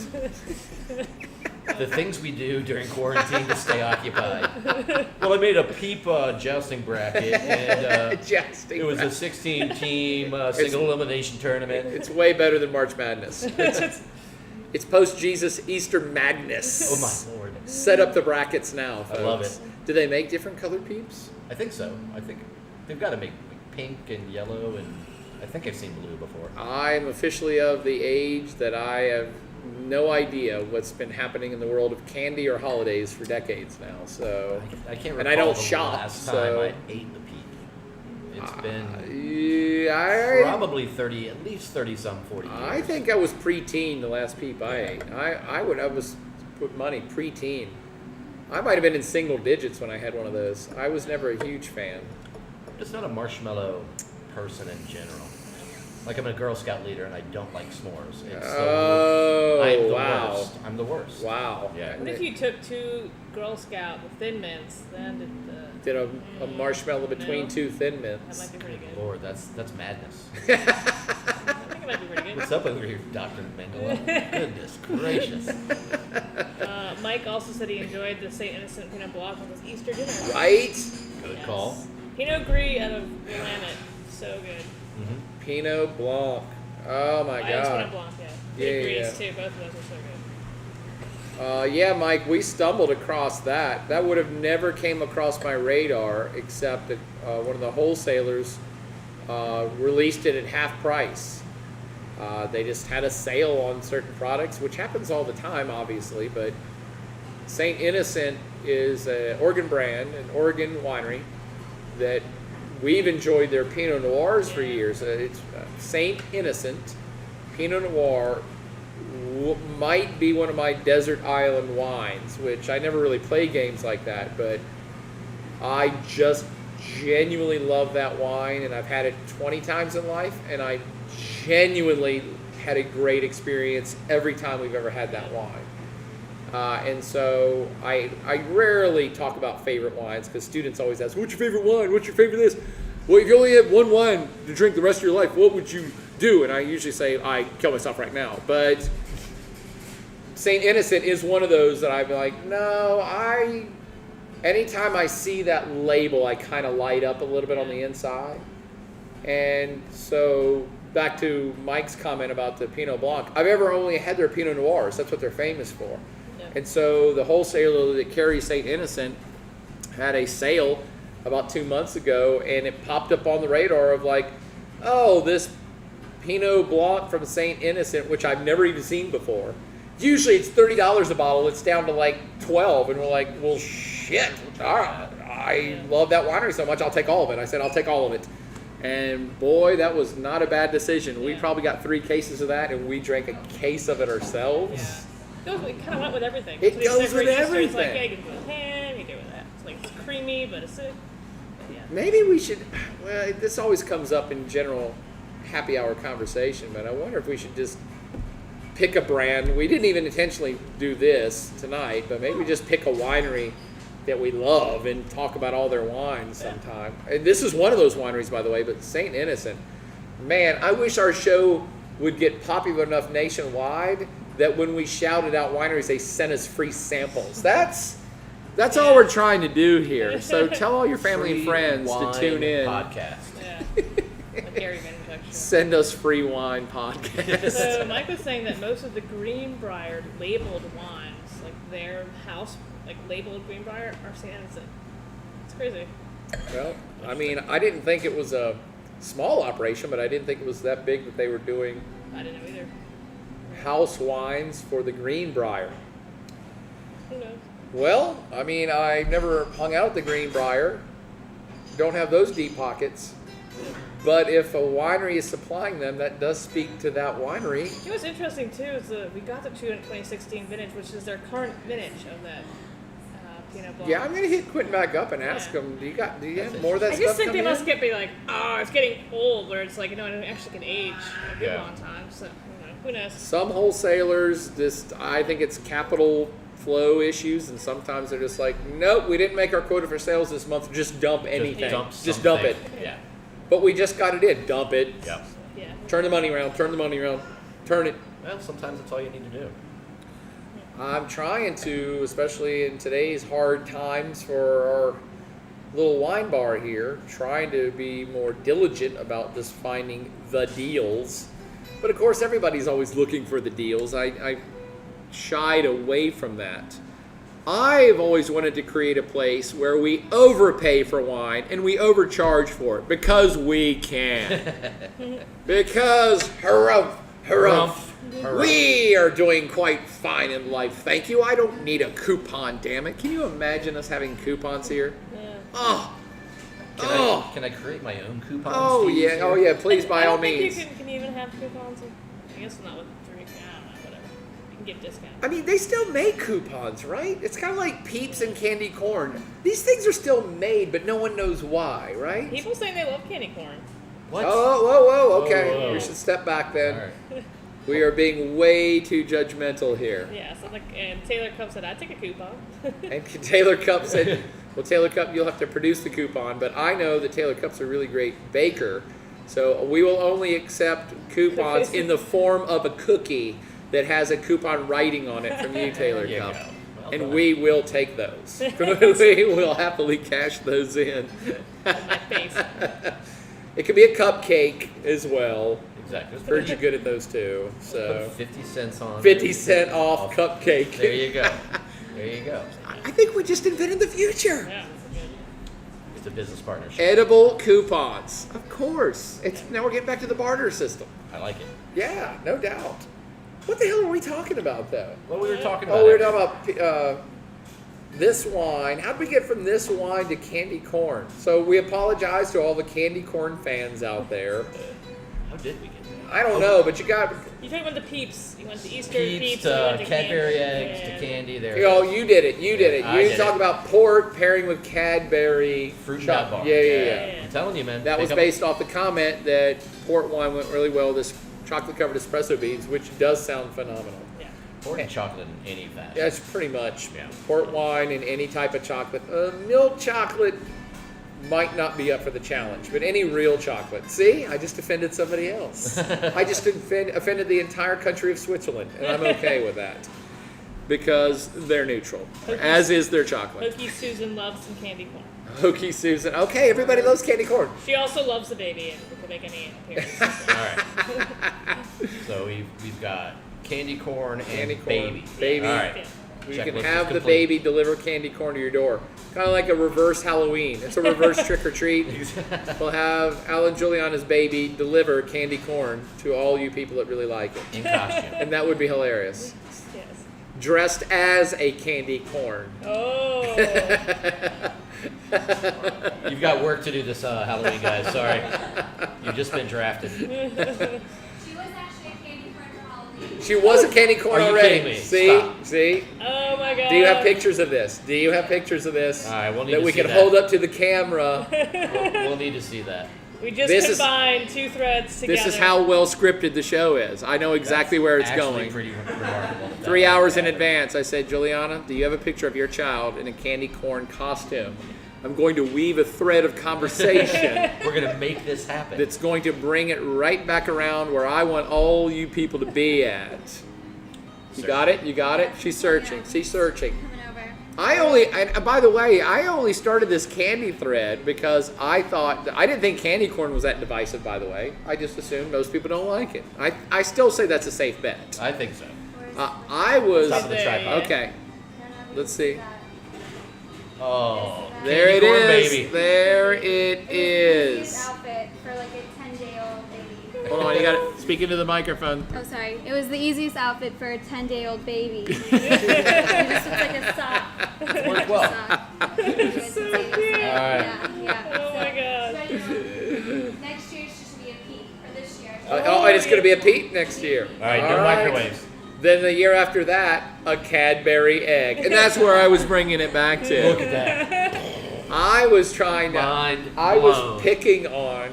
the things we do during quarantine to stay occupied. Well, I made a Peep jousting bracket, and Jousting it was a bracket. 16-team single elimination tournament. It's way better than March Madness. It's post-Jesus Easter Madness. Oh my lord! Set up the brackets now, folks. I love it. Do they make different colored Peeps? I think so. I think they've got to make pink and yellow, and I think I've seen blue before. I'm officially of the age that I have no idea what's been happening in the world of candy or holidays for decades now. So, I can't recall and I don't the shop, last time so I ate the Peep. It's been probably 30, at least 30-some, 40 years. I think I was preteen the last Peep I ate. I was put money preteen. I might have been in single digits when I had one of those. I was never a huge fan. I'm just not a marshmallow person in general. Like, I'm a Girl Scout leader and I don't like s'mores. It's I'm the wow. worst. I'm the worst. Wow. Yeah. What if you took two Girl Scout with Thin Mints, then Did a marshmallow between No. two Thin that Mints. might be pretty good. Lord, that's madness. I think it might be pretty good. What's up over here, Dr. Mengele? Goodness gracious. Mike also said he enjoyed the St. Innocent Pinot Blanc with his Easter dinner. Right? Good Yes. call. Pinot Gris out of Willamette. So good. Mm-hmm. Pinot Blanc. Oh my I use Pinot God. Blanc, yeah. Yeah, Gris yeah. too. Both of those are so good. Yeah, Mike, we stumbled across that. That would have never came across my radar, except that one of the wholesalers released it at half price. They just had a sale on certain products, which happens all the time, obviously, but St. Innocent is an Oregon brand, an Oregon winery, that we've enjoyed their Pinot Noirs for years. It's St. Innocent Pinot Noir might be one of my desert island wines, which I never really play games like that, but I just genuinely love that wine, and I've had it 20 times in life, and I genuinely had a great experience every time we've ever had that wine. And so I rarely talk about favorite wines, because students always ask, what's your favorite wine? What's your favorite this? Well, if you only had one wine to drink the rest of your life, what would you do? And I usually say, I kill myself right now. But St. Innocent is one of those that I'd be like, no, anytime I see that label, I kind of light up a little bit on the inside. And so back to Mike's comment about the Pinot Blanc, I've ever only had their Pinot Noirs. That's what they're famous for. Yeah. And so the wholesaler that carries St. Innocent had a sale about 2 months ago, and it popped up on the radar of like, oh, this Pinot Blanc from St. Innocent, which I've never even seen before. Usually it's $30 a bottle. It's down to like 12, and we're like, well, shit. All right. I love that winery so much, I'll take all of it. I said, I'll take all of it. And boy, that was not a bad decision. We Yeah. probably got 3 cases of that, and we drank a case of it ourselves. We kind of went with everything. It So goes except for with Easter, It's like, everything. yeah, you can do it with ham, you can do it with that. It's like it's creamy, but it's but yeah. Maybe we should. Well, this always comes up in general happy hour conversation, but I wonder if we should just pick a brand. We didn't even intentionally do this tonight, but maybe we just pick a winery that we love and talk about all their wines sometime. And this is one of those wineries, by the way, but St. Innocent. Man, I wish our show would get popular enough nationwide that when we shouted out wineries, they sent us free samples. That's all we're trying to do here. So tell all your family and Free friends to wine tune in. Podcast. Yeah. The Gary Vaynerchuk show. Send us free wine podcast. So Mike was saying that most of the Greenbrier labeled wines, like their house, like labeled Greenbrier, are St. Innocent. It's crazy. Well, I mean, I didn't think it was a small operation, but I didn't think it was that big that they were doing I didn't know either. house wines for the Greenbrier. Who knows? Well, I mean, I never hung out at the Greenbrier. Don't have those deep pockets. But if a winery is supplying them, that does speak to that winery. You know what's interesting too is we got the 2016 vintage, which is their current vintage of that Pinot Blanc. Yeah, I'm gonna hit Quentin back up and ask Yeah. him. Do you have more of that I stuff just think they coming must in? get be like, oh, it's getting old, where it's like, it actually can age a good Yeah. long time. So who knows? Some wholesalers I think it's capital flow issues, and sometimes they're just like, nope, we didn't make our quota for sales this month. Just dump anything. Just dump it. Yeah. But we just got it in. Dump it. Yep. Yeah. Turn the money around. Turn the money around. Turn it. Well, sometimes that's all you need to do. I'm trying to, especially in today's hard times for our little wine bar here, trying to be more diligent about just finding the deals. But of course, everybody's always looking for the deals. I shied away from that. I've always wanted to create a place where we overpay for wine and we overcharge for it because we can. Because harumph, harumph. We are doing quite fine in life. Thank you. I don't need a coupon, damn it. Can you imagine us having coupons here? Yeah. Oh. Oh. Can I create my own coupon? Oh schemes yeah. here? Oh yeah. Please, by I all don't think means. you can you even have coupons? I guess not with drinks. I don't know. Whatever. You can give discounts. I mean, they still make coupons, right? It's kind of like Peeps and candy corn. These things are still made, but no one knows why, right? People saying they love candy corn. What? Oh, whoa, okay. Whoa, whoa. We should step back then. All right. We are being way too judgmental here. Yeah. So and Taylor Cup said, "I'd take a coupon." And Taylor Cup said, well, Taylor Cup, you'll have to produce the coupon, but I know that Taylor Cup's a really great baker, so we will only accept coupons in the form of a cookie that has a coupon writing on it from you, Taylor There you Cup. go. Well And done. we will take those. We will happily cash those in. My face. It could be a cupcake as well. Exactly. Heard you good at those too. Put So 50 cents on. 50 cent off cupcake. There you go. There you go. I think we just invented the future. Yeah. It's a business partnership. Edible coupons. Of course. Now we're getting back to the barter system. I like it. Yeah, no doubt. What the hell are we talking about though? Well, we were talking about. Oh, we were talking about this wine. How did we get from this wine to candy corn? So we apologize to all the candy corn fans out there. How did we get there? I don't know, but you got, You talking about the Peeps? You went to Easter Peeps you to went to Cadbury candy. eggs Yeah. to candy. There. you know, you did it. You did it. I You did talk it. about port pairing with Cadbury Fruit choc- nut bar. Yeah. Yeah. I'm telling you, man. That was Pick up- based off the comment that port wine went really well with this chocolate-covered espresso beans, which does sound phenomenal. Yeah. Port and chocolate in any fashion. That's pretty much Yeah. port wine and any type of chocolate. Milk chocolate might not be up for the challenge, but any real chocolate. See, I just offended somebody else. I just offended the entire country of Switzerland, and I'm okay with that because they're neutral, as is their chocolate. Hokey Susan loves some candy corn. Hokey Susan. Okay, everybody loves candy corn. She also loves the baby and can make any appearance. All right. So we've got candy corn and Candy corn, baby. baby. All right. Yeah. You Checklist can is have the complete. baby deliver candy corn to your door. Kind of like a reverse Halloween. It's a reverse trick or treat. We'll have Alan Juliana's baby deliver candy corn to all you people that really like it. In costume. And that would be hilarious. Yes. Dressed as a candy corn. Oh. You've got work to do this Halloween, guys. Sorry. You've just been drafted. She was actually a candy corn for Halloween. She was a candy corn Are you already. kidding me? See? Stop. See? Oh my god. Do you have pictures of this? Do you have pictures of this? All right, we'll need that to we see can that. hold up to the camera. We'll need to see that. We just This is- combined two threads together. This is how well scripted the show is. I know exactly That's where it's actually going. Pretty remarkable. 3 hours in advance, I said, Juliana, do you have a picture of your child in a candy corn costume? I'm going to weave a thread of conversation We're gonna make this happen. that's going to bring it right back around where I want all you people to be at. You got it? You got it? She's searching. She's searching. Coming over. And by the way, I only started this candy thread because I didn't think candy corn was that divisive, by the way. I just assumed most people don't like it. I still say that's a safe bet. I think so. I was, Top of the There, tripod. okay, let's see. Oh, There it candy corn is. baby. There it It was the is. easiest outfit for like a 10-day-old baby. Hold on, you got to speak into the microphone. Oh, sorry. It was the easiest outfit for a 10-day-old baby. It just looks like a sock. Worked well. It's so insane. cute. Yeah. Oh my god. Next year it's just to be a peak. For this year. And it's going to be a Pete next year. All right, no microwaves. Then the year after that, a Cadbury egg. And that's where I was bringing it back Look to. at that. I was trying to, Mind I was blown. picking on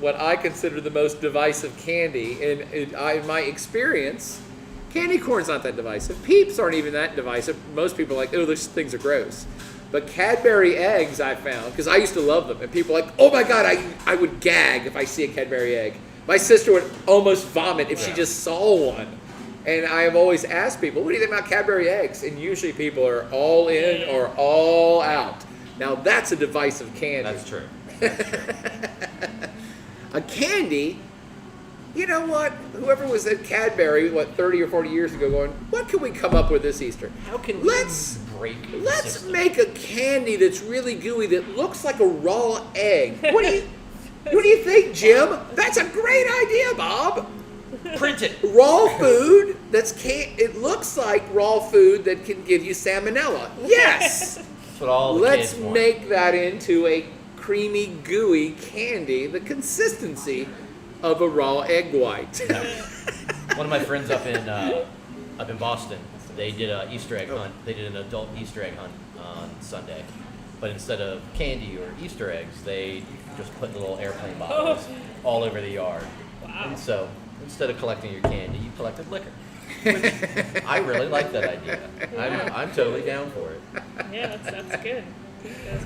what I consider the most divisive candy. And in my experience, candy corn's not that divisive. Peeps aren't even that divisive. Most people are like, oh, those things are gross. But Cadbury eggs I found, because I used to love them. And people are like, oh my God, I would gag if I see a Cadbury egg. My sister would almost vomit if she just saw one. And I have always asked people, what do you think about Cadbury eggs? And usually people are all in or all out. Now that's a divisive candy. That's true. A candy, you know what? Whoever was at Cadbury, 30 or 40 years ago going, what can we come up with this Easter? How can we break the Let's system? make a candy that's really gooey that looks like a raw egg. What do you think, Jim? That's a great idea, Bob. Print it. Raw food it looks like raw food that can give you salmonella. Yes. That's what all the Let's kids want. make that into a creamy, gooey candy, the consistency of a raw egg white. One of my friends up in Boston, they did an Easter egg hunt. They did an adult Easter egg hunt on Sunday, but instead of candy or Easter eggs, they just put little airplane bottles all over the yard. Wow. And so instead of collecting your candy, you collected liquor. Which I really like that idea. I'm totally down for it. Yeah, that's good. That's,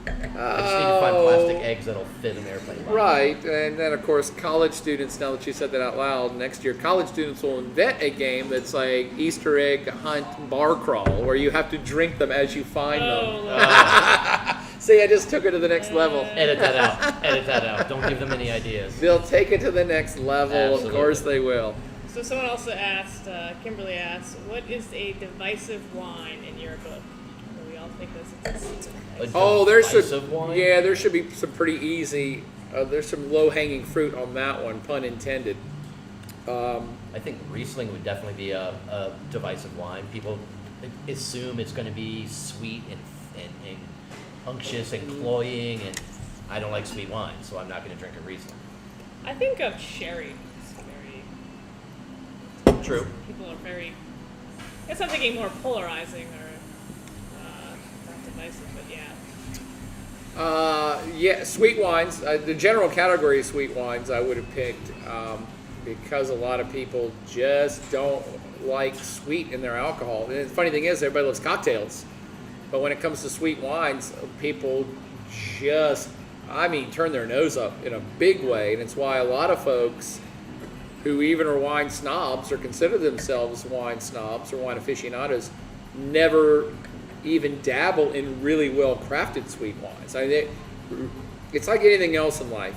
I just need to find plastic eggs that'll fit an airplane bottle. Right, and then of course college students, now that you said that out loud, next year college students will invent a game that's like Easter egg hunt bar crawl, where you have to drink them as you find oh, them. See, I just took it to the next level. Edit that out. Edit that out. Don't give them any ideas. They'll take it to the next level, Absolutely. of course they will. so someone also asked, Kimberly asked, what is a divisive wine in your book? So we all think this. Oh, there's Divisive wine? yeah, there should be some pretty easy, there's some low-hanging fruit on that one, pun intended. I think Riesling would definitely be a divisive wine. People assume it's going to be sweet and unctuous and cloying, and I don't like sweet wine, so I'm not going to drink a Riesling. I think of sherry. It's very. True. People are very. I guess I'm thinking more polarizing or not divisive, but yeah. Yeah, sweet wines. The general category of sweet wines I would have picked because a lot of people just don't like sweet in their alcohol. And the funny thing is, everybody loves cocktails. But when it comes to sweet wines, people just, turn their nose up in a big way. And it's why a lot of folks who even are wine snobs or consider themselves wine snobs or wine aficionados never even dabble in really well-crafted sweet wines. It's like anything else in life.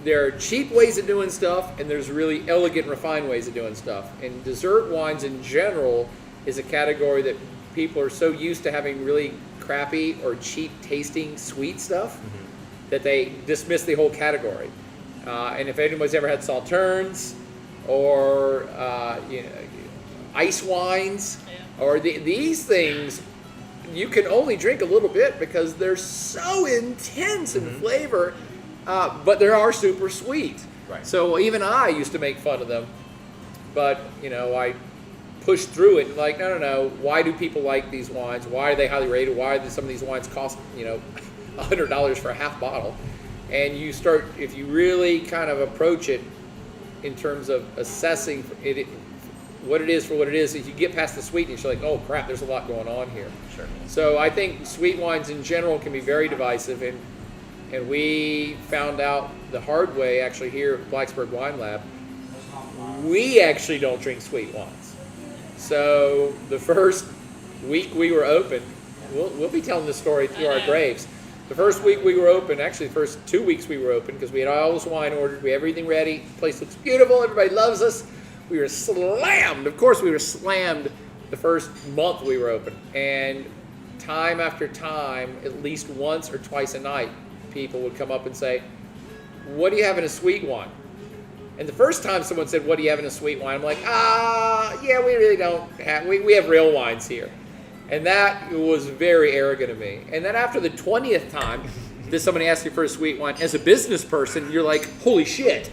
There are cheap ways of doing stuff, and there's really elegant, refined ways of doing stuff. And dessert wines in general is a category that people are so used to having really crappy or cheap tasting sweet stuff that they dismiss the whole category. And if anybody's ever had sauternes or ice wines, or these things you can only drink a little bit because they're so intense in flavor, but they are super sweet. Right. So even I used to make fun of them, but I pushed through it. Like, no. Why do people like these wines? Why are they highly rated? Why do some of these wines cost $100 for a half bottle? And you start, if you really kind of approach it in terms of assessing it, what it is for what it is, if you get past the sweetness, you're like, oh crap, there's a lot going on here. Sure. So I think sweet wines in general can be very divisive, and we found out the hard way actually here at Blacksburg Wine Lab. We actually don't drink sweet wines. So the first week we were open, we'll be telling this story through our graves. The first week we were open, actually the first 2 weeks we were open, because we had all this wine ordered, we had everything ready, the place looks beautiful, everybody loves us. We were slammed. Of course we were slammed the first month we were open. And time after time, at least once or twice a night, people would come up and say, what do you have in a sweet wine? And the first time someone said, what do you have in a sweet wine? I'm like, yeah, we really don't have, we have real wines here. And that was very arrogant of me. And then after the 20th time that somebody asked you for a sweet wine, as a business person, you're like, holy shit,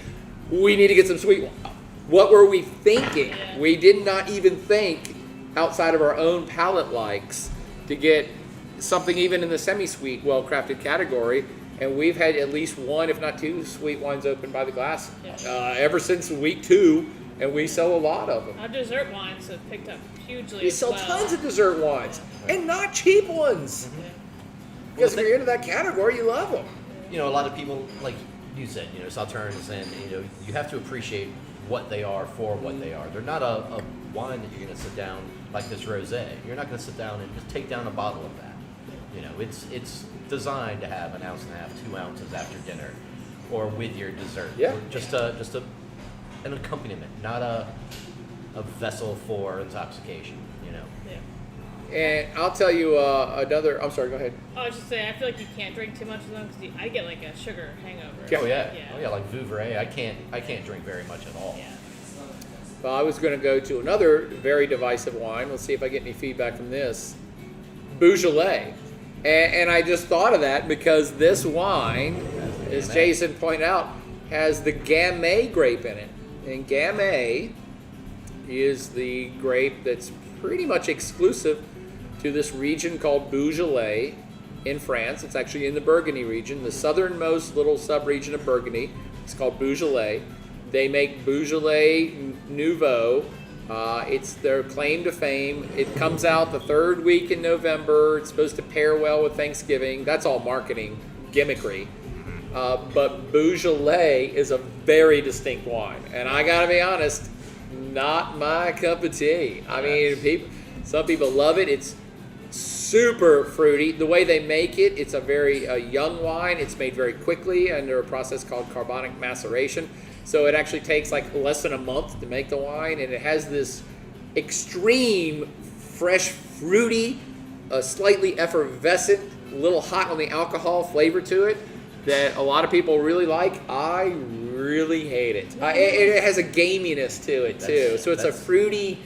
we need to get some sweet wine. What were we thinking? Yeah. We did not even think outside of our own palate likes to get something even in the semi-sweet, well-crafted category. And we've had at least one, if not two, sweet wines open by the glass ever since week 2, and we sell a lot of them. Our dessert wines have picked up hugely. We as sell well. tons of dessert wines, and not cheap ones. Because if you're into that category, you love them. A lot of people, like you said, Sauternes, and you have to appreciate what they are for what they are. They're not a wine that you're going to sit down like this rosé. You're not going to sit down and just take down a bottle of that. It's designed to have 1.5 ounces, 2 ounces after dinner, or with your dessert. Yeah. Just an accompaniment, not a vessel for intoxication. Yeah. And I'll tell you another. I'm sorry. Go ahead. I was just saying, I feel like you can't drink too much of them because I get like a sugar hangover. Yeah. Oh yeah, like Vouvray. I can't drink very much at all. Yeah. Well, I was going to go to another very divisive wine. Let's see if I get any feedback from this. Beaujolais. And I just thought of that because this wine, as Jason pointed out, has the Gamay grape in it. And Gamay is the grape that's pretty much exclusive to this region called Beaujolais in France. It's actually in the Burgundy region, the southernmost little sub-region of Burgundy. It's called Beaujolais. They make Beaujolais Nouveau. It's their claim to fame. It comes out the 3rd week in November. It's supposed to pair well with Thanksgiving. That's all marketing gimmickry. But Beaujolais is a very distinct wine. And I gotta be honest, not my cup of tea. I mean, some people love it. It's super fruity. The way they make it, it's a very young wine. It's made very quickly under a process called carbonic maceration. So it actually takes like less than a month to make the wine, and it has this extreme fresh, fruity, slightly effervescent, a little hot on the alcohol flavor to it that a lot of people really like. I really hate it. It has a gaminess to it too. So it's a fruity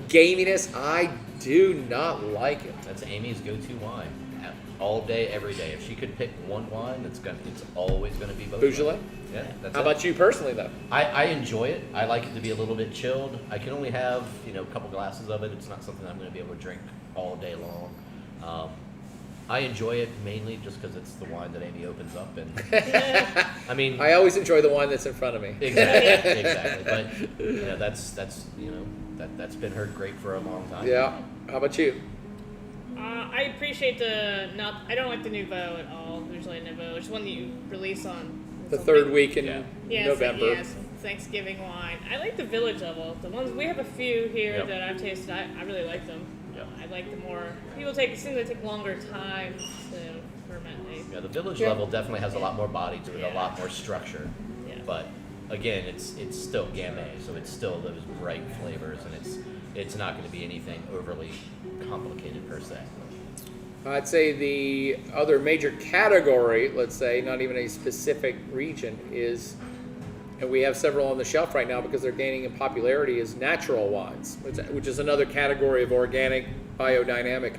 gaminess. I do not like it. That's Amy's go-to wine. All day, every day. If she could pick one wine, it's always going to be Beaujolais. Yeah. That's How about you personally, though? I enjoy it. I like it to be a little bit chilled. I can only have a couple glasses of it. It's not something I'm going to be able to drink all day long. I enjoy it mainly just because it's the wine that Amy opens up, and I mean, I always enjoy the wine that's in front of me. exactly. But that's been her grape for a long time. Yeah. How about you? I appreciate I don't like the Nouveau at all. Usually Nouveau, it's one that you release on The 3rd week in November. November. Some Thanksgiving wine. I like the village level. The ones we have a few here Yep. that I've tasted. I really like them. Yep. I like the more it seems they take longer time to ferment. Yeah, the village level definitely has a lot more body to it, a lot more structure. Yeah. But again, it's still Gamay, so it's still those bright flavors, and it's not going to be anything overly complicated per se. I'd say the other major category, let's say, not even a specific region, is, and we have several on the shelf right now because they're gaining in popularity, is natural wines, which is another category of organic, biodynamic.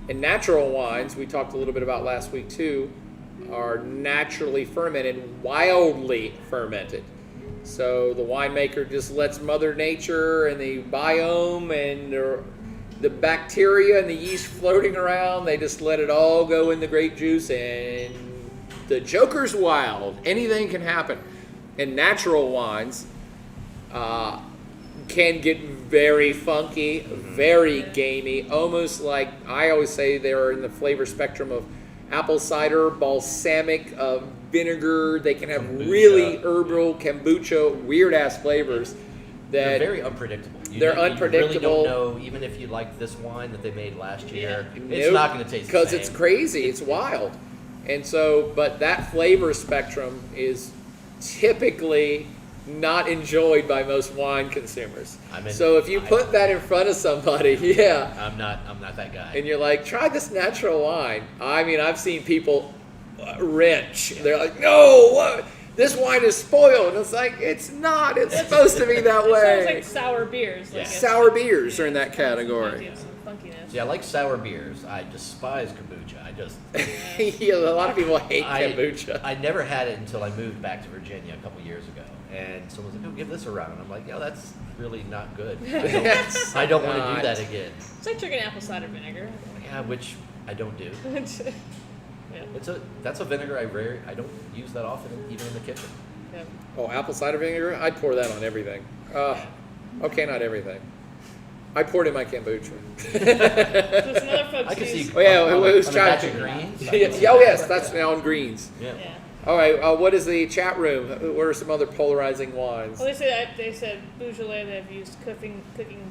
And natural wines, we talked a little bit about last week too, are naturally fermented, wildly fermented. So the winemaker just lets Mother Nature and the biome and the bacteria and the yeast floating around, they just let it all go in the grape juice, and the Joker's wild. Anything can happen. And natural wines can get very funky, very gamey, almost like, I always say they're in the flavor spectrum of apple cider, balsamic, vinegar. They can have Kombucha. really herbal, kombucha, weird-ass flavors. They're That very unpredictable. They're unpredictable. You really don't know, even if you like this wine that they made last year, it's Nope, not going to taste the because same. it's crazy. It's wild. And so, but that flavor spectrum is typically not enjoyed by most wine consumers. So if you put that in front of somebody, yeah, I'm not that guy. and you're like, try this natural wine. I mean, I've seen people wrench. They're like, no, what? This wine is spoiled. And it's like, it's not. It's supposed to be that It sounds way. like sour beers. Like Sour beers are in that category. Some funkiness. See, I like sour beers. I despise kombucha. I just Yeah, a lot of people hate kombucha. I never had it until I moved back to Virginia a couple years ago, and someone was like, "Oh, give this a round," and I'm like, "Yo, that's really not good. I don't want to do not. that again." It's like drinking apple cider vinegar. Yeah, which I don't do. Yeah. That's a vinegar I don't use that often, even in the kitchen. Yeah. Oh, apple cider vinegar? I'd pour that on everything. Okay, not everything. I poured in my kombucha. So some other folks I can see. use, Oh, yeah, on who's a trying batch to- of greens. Yeah, oh, yes, that's now on greens. Yeah. yeah. All right, what is the chat room? What are some other polarizing wines? Well, they said Beaujolais. They've used cooking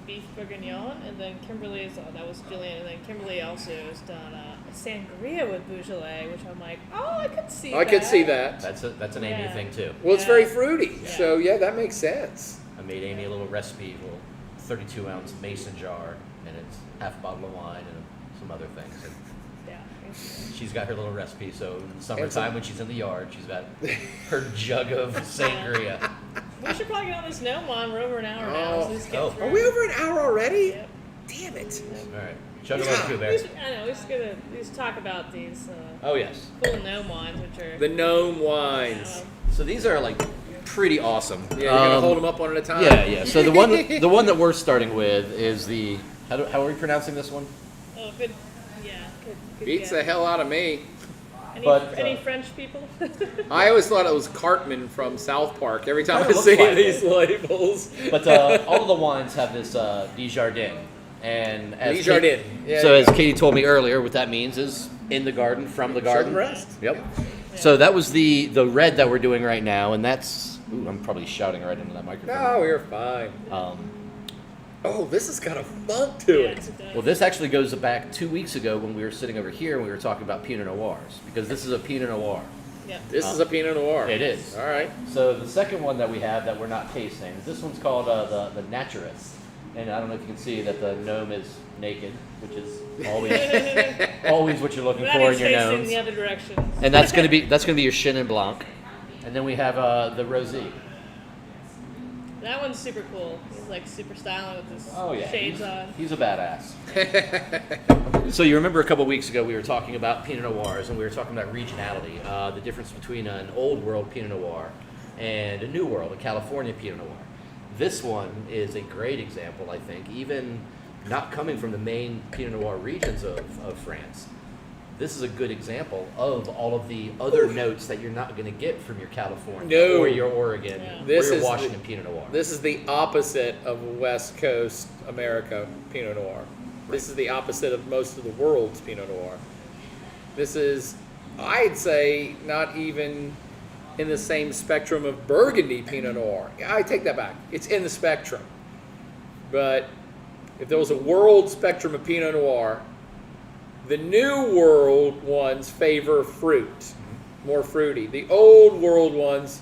beef bourguignon, and then Kimberly's. That was Jillian, and then Kimberly also has done a sangria with Beaujolais, which I'm like, oh, I could see. I could see that. That's an Amy Yeah. thing too. Well, it's Yeah. very fruity, Yeah. so yeah, that makes sense. I made Amy a little recipe, a little 32-ounce mason jar, and it's half a bottle of wine and some other things. And Yeah. she's got her little recipe, so in the And summertime some- when she's in the yard, she's got her jug of sangria. We should probably get on this gnome wine. We're over an hour now. So let's get Oh. through. Are we over an hour already? Yep. Damn it. All right, chug a little too, Bear. I know. We just gotta talk about these Oh yes. cool gnome wines, which are The gnome wines. So these are like pretty awesome. Yeah, you're gonna hold them up one at a time. Yeah. So the one that we're starting with is the how are we pronouncing this one? Oh, good. Yeah. Good Beats the guess. hell out of me. Any French people? I always thought it was Cartman from South Park every time I Kinda looks see like these it. labels. But all of the wines have this Desjardins, and as Desjardins. Yeah, so yeah. as Katie told me earlier, what that means is in the garden, from the garden. rest. Yep. So that was the red that we're doing right now, and that's. Ooh, I'm probably shouting right into that microphone. No, we're fine. Oh, this has got a funk to it. Well, this actually goes back 2 weeks ago when we were sitting over here and we were talking about Pinot Noirs, because this is a Pinot Noir. Yeah. This is a Pinot Noir. It is. All right. So the second one that we have that we're not tasting, this one's called the Naturist. And I don't know if you can see that the gnome is naked, which is always what you're looking That for is in your facing gnomes. the other direction. And that's gonna be your Chenin Blanc. And then we have the Rosé. That one's super cool. He's like super styling with his Oh yeah, shades on. he's a badass. So you remember a couple weeks ago we were talking about Pinot Noirs and we were talking about regionality, the difference between an old world Pinot Noir and a new world, a California Pinot Noir. This one is a great example, I think, even not coming from the main Pinot Noir regions of France. This is a good example of all of the other notes that you're not going to get from your California No. or your Oregon Yeah. or This your is Washington Pinot Noir. This is the opposite of West Coast America Pinot Noir. This is the opposite of most of the world's Pinot Noir. This is, I'd say, not even in the same spectrum of Burgundy Pinot Noir. I take that back. It's in the spectrum. But if there was a world spectrum of Pinot Noir, the new world ones favor fruit, more fruity. The old world ones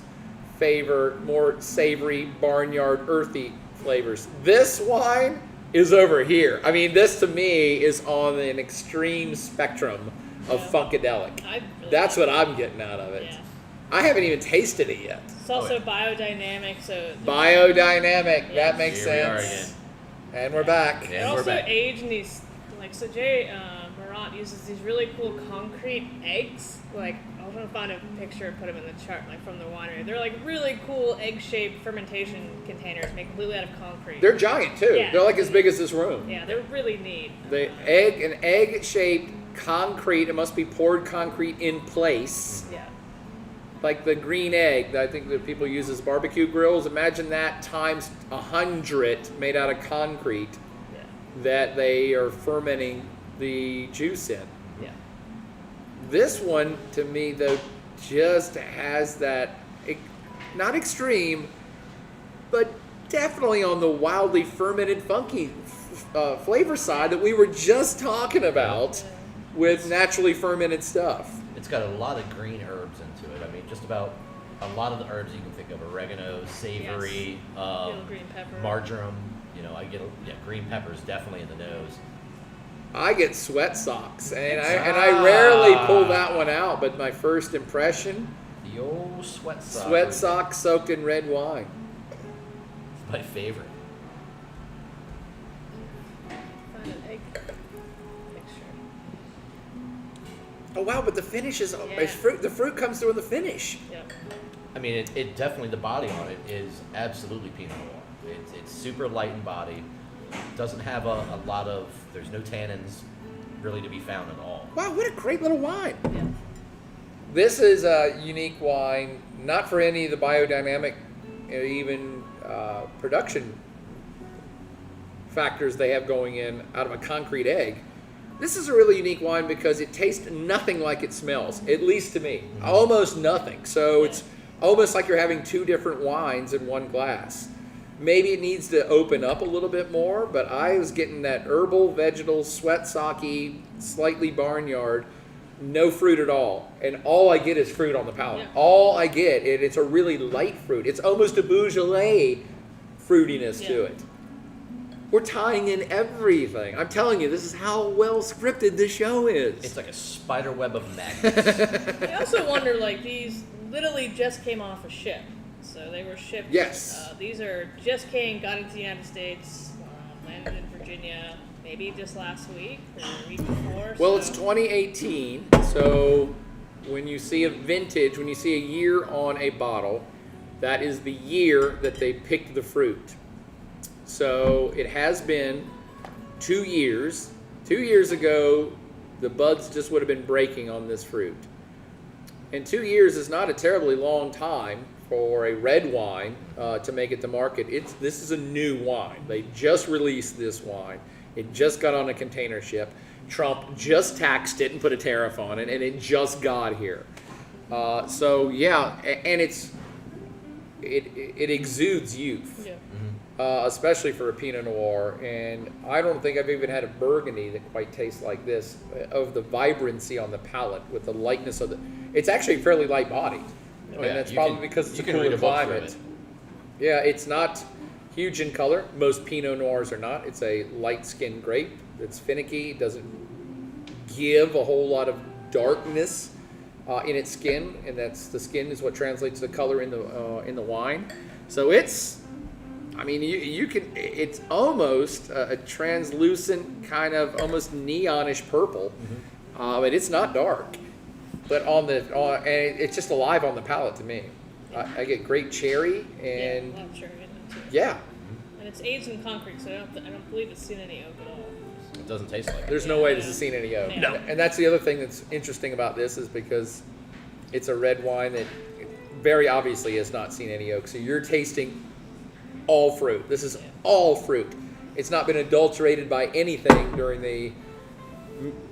favor more savory, barnyard, earthy flavors. This wine is over here. I mean, this to me is on an extreme spectrum of funkadelic. I really That's like what I'm getting out of it. Yeah. I haven't even tasted it yet. It's also biodynamic, so Biodynamic, Yeah. that makes Here we are sense. again. And we're back. Yeah. They're And we're also back. aged in these, like, so Jay Mourat Mourat uses these really cool concrete eggs. Like, I'll try to find a picture and put them in the chart, like from the winery. They're like really cool egg-shaped fermentation containers made completely out of concrete. They're giant too. Yeah. They're like as big as this room. Yeah, they're really neat. An egg-shaped concrete. It must be poured concrete in place. Yeah. Like the green egg that I think that people use as barbecue grills. Imagine that times 100 made out of concrete Yeah. that they are fermenting the juice in. Yeah. This one, to me, though, just has that, not extreme, but definitely on the wildly fermented, funky flavor side that we were just talking about with naturally fermented stuff. It's got a lot of green herbs into it. I mean, just about a lot of the herbs you can think of: oregano, savory, Little green pepper. marjoram. You know, I get green peppers definitely in the nose. I get sweat socks, and I rarely pull that one out. But my first impression, The old sweat sock. sweat socks soaked in red wine. My favorite. Find an egg picture. Oh wow! But the finish is Yeah. fruit. The fruit comes through in the finish. Yep. I mean, it definitely, the body on it is absolutely Pinot Noir. It's super light in body. Doesn't have a lot of, there's no tannins really to be found at all. Wow! What a great little wine. Yeah. This is a unique wine, not for any of the biodynamic, even production factors they have going in out of a concrete egg. This is a really unique wine because it tastes nothing like it smells, at least to me. Almost nothing. So it's almost like you're having two different wines in one glass. Maybe it needs to open up a little bit more, but I was getting that herbal, vegetal, sweat socky, slightly barnyard, no fruit at all. And all I get is fruit on the palate. Yeah. All I get, and it's a really light fruit. It's almost a Beaujolais fruitiness to Yeah. it. We're tying in everything. I'm telling you, this is how well scripted this show is. It's like a spider web of magnets. I also wonder, like, these literally just came off a ship. So they were shipped. Yes. These are just got into the United States, landed in Virginia, maybe just last week or the week before. Well, so. it's 2018, so when you see a vintage, when you see a year on a bottle, that is the year that they picked the fruit. So it has been 2 years. 2 years ago, the buds just would have been breaking on this fruit. And 2 years is not a terribly long time for a red wine to make it to market. This is a new wine. They just released this wine. It just got on a container ship. Trump just taxed it and put a tariff on it, and it just got here. So yeah, and it exudes youth. Yeah. Especially for a Pinot Noir, and I don't think I've even had a Burgundy that quite tastes like this, of the vibrancy on the palate with the lightness of the. It's actually fairly light bodied, and that's probably because it's a cooler climate. Yeah, it's not huge in color. Most Pinot Noirs are not. It's a light-skinned grape that's finicky. It doesn't give a whole lot of darkness in its skin, and the skin is what translates the color in the wine. So it's. I mean, you can. It's almost a translucent kind of almost neonish purple, but it's not dark. But and it's just alive on the palate to me. I get great cherry and Yeah, a lot of cherry in it too. yeah. And it's aged in concrete, so I don't believe it's seen any oak at all. It doesn't taste like it. There's no way this has seen any oak. No. And that's the other thing that's interesting about this is because it's a red wine that very obviously has not seen any oak. So you're tasting all fruit. This is all fruit. It's not been adulterated by anything during the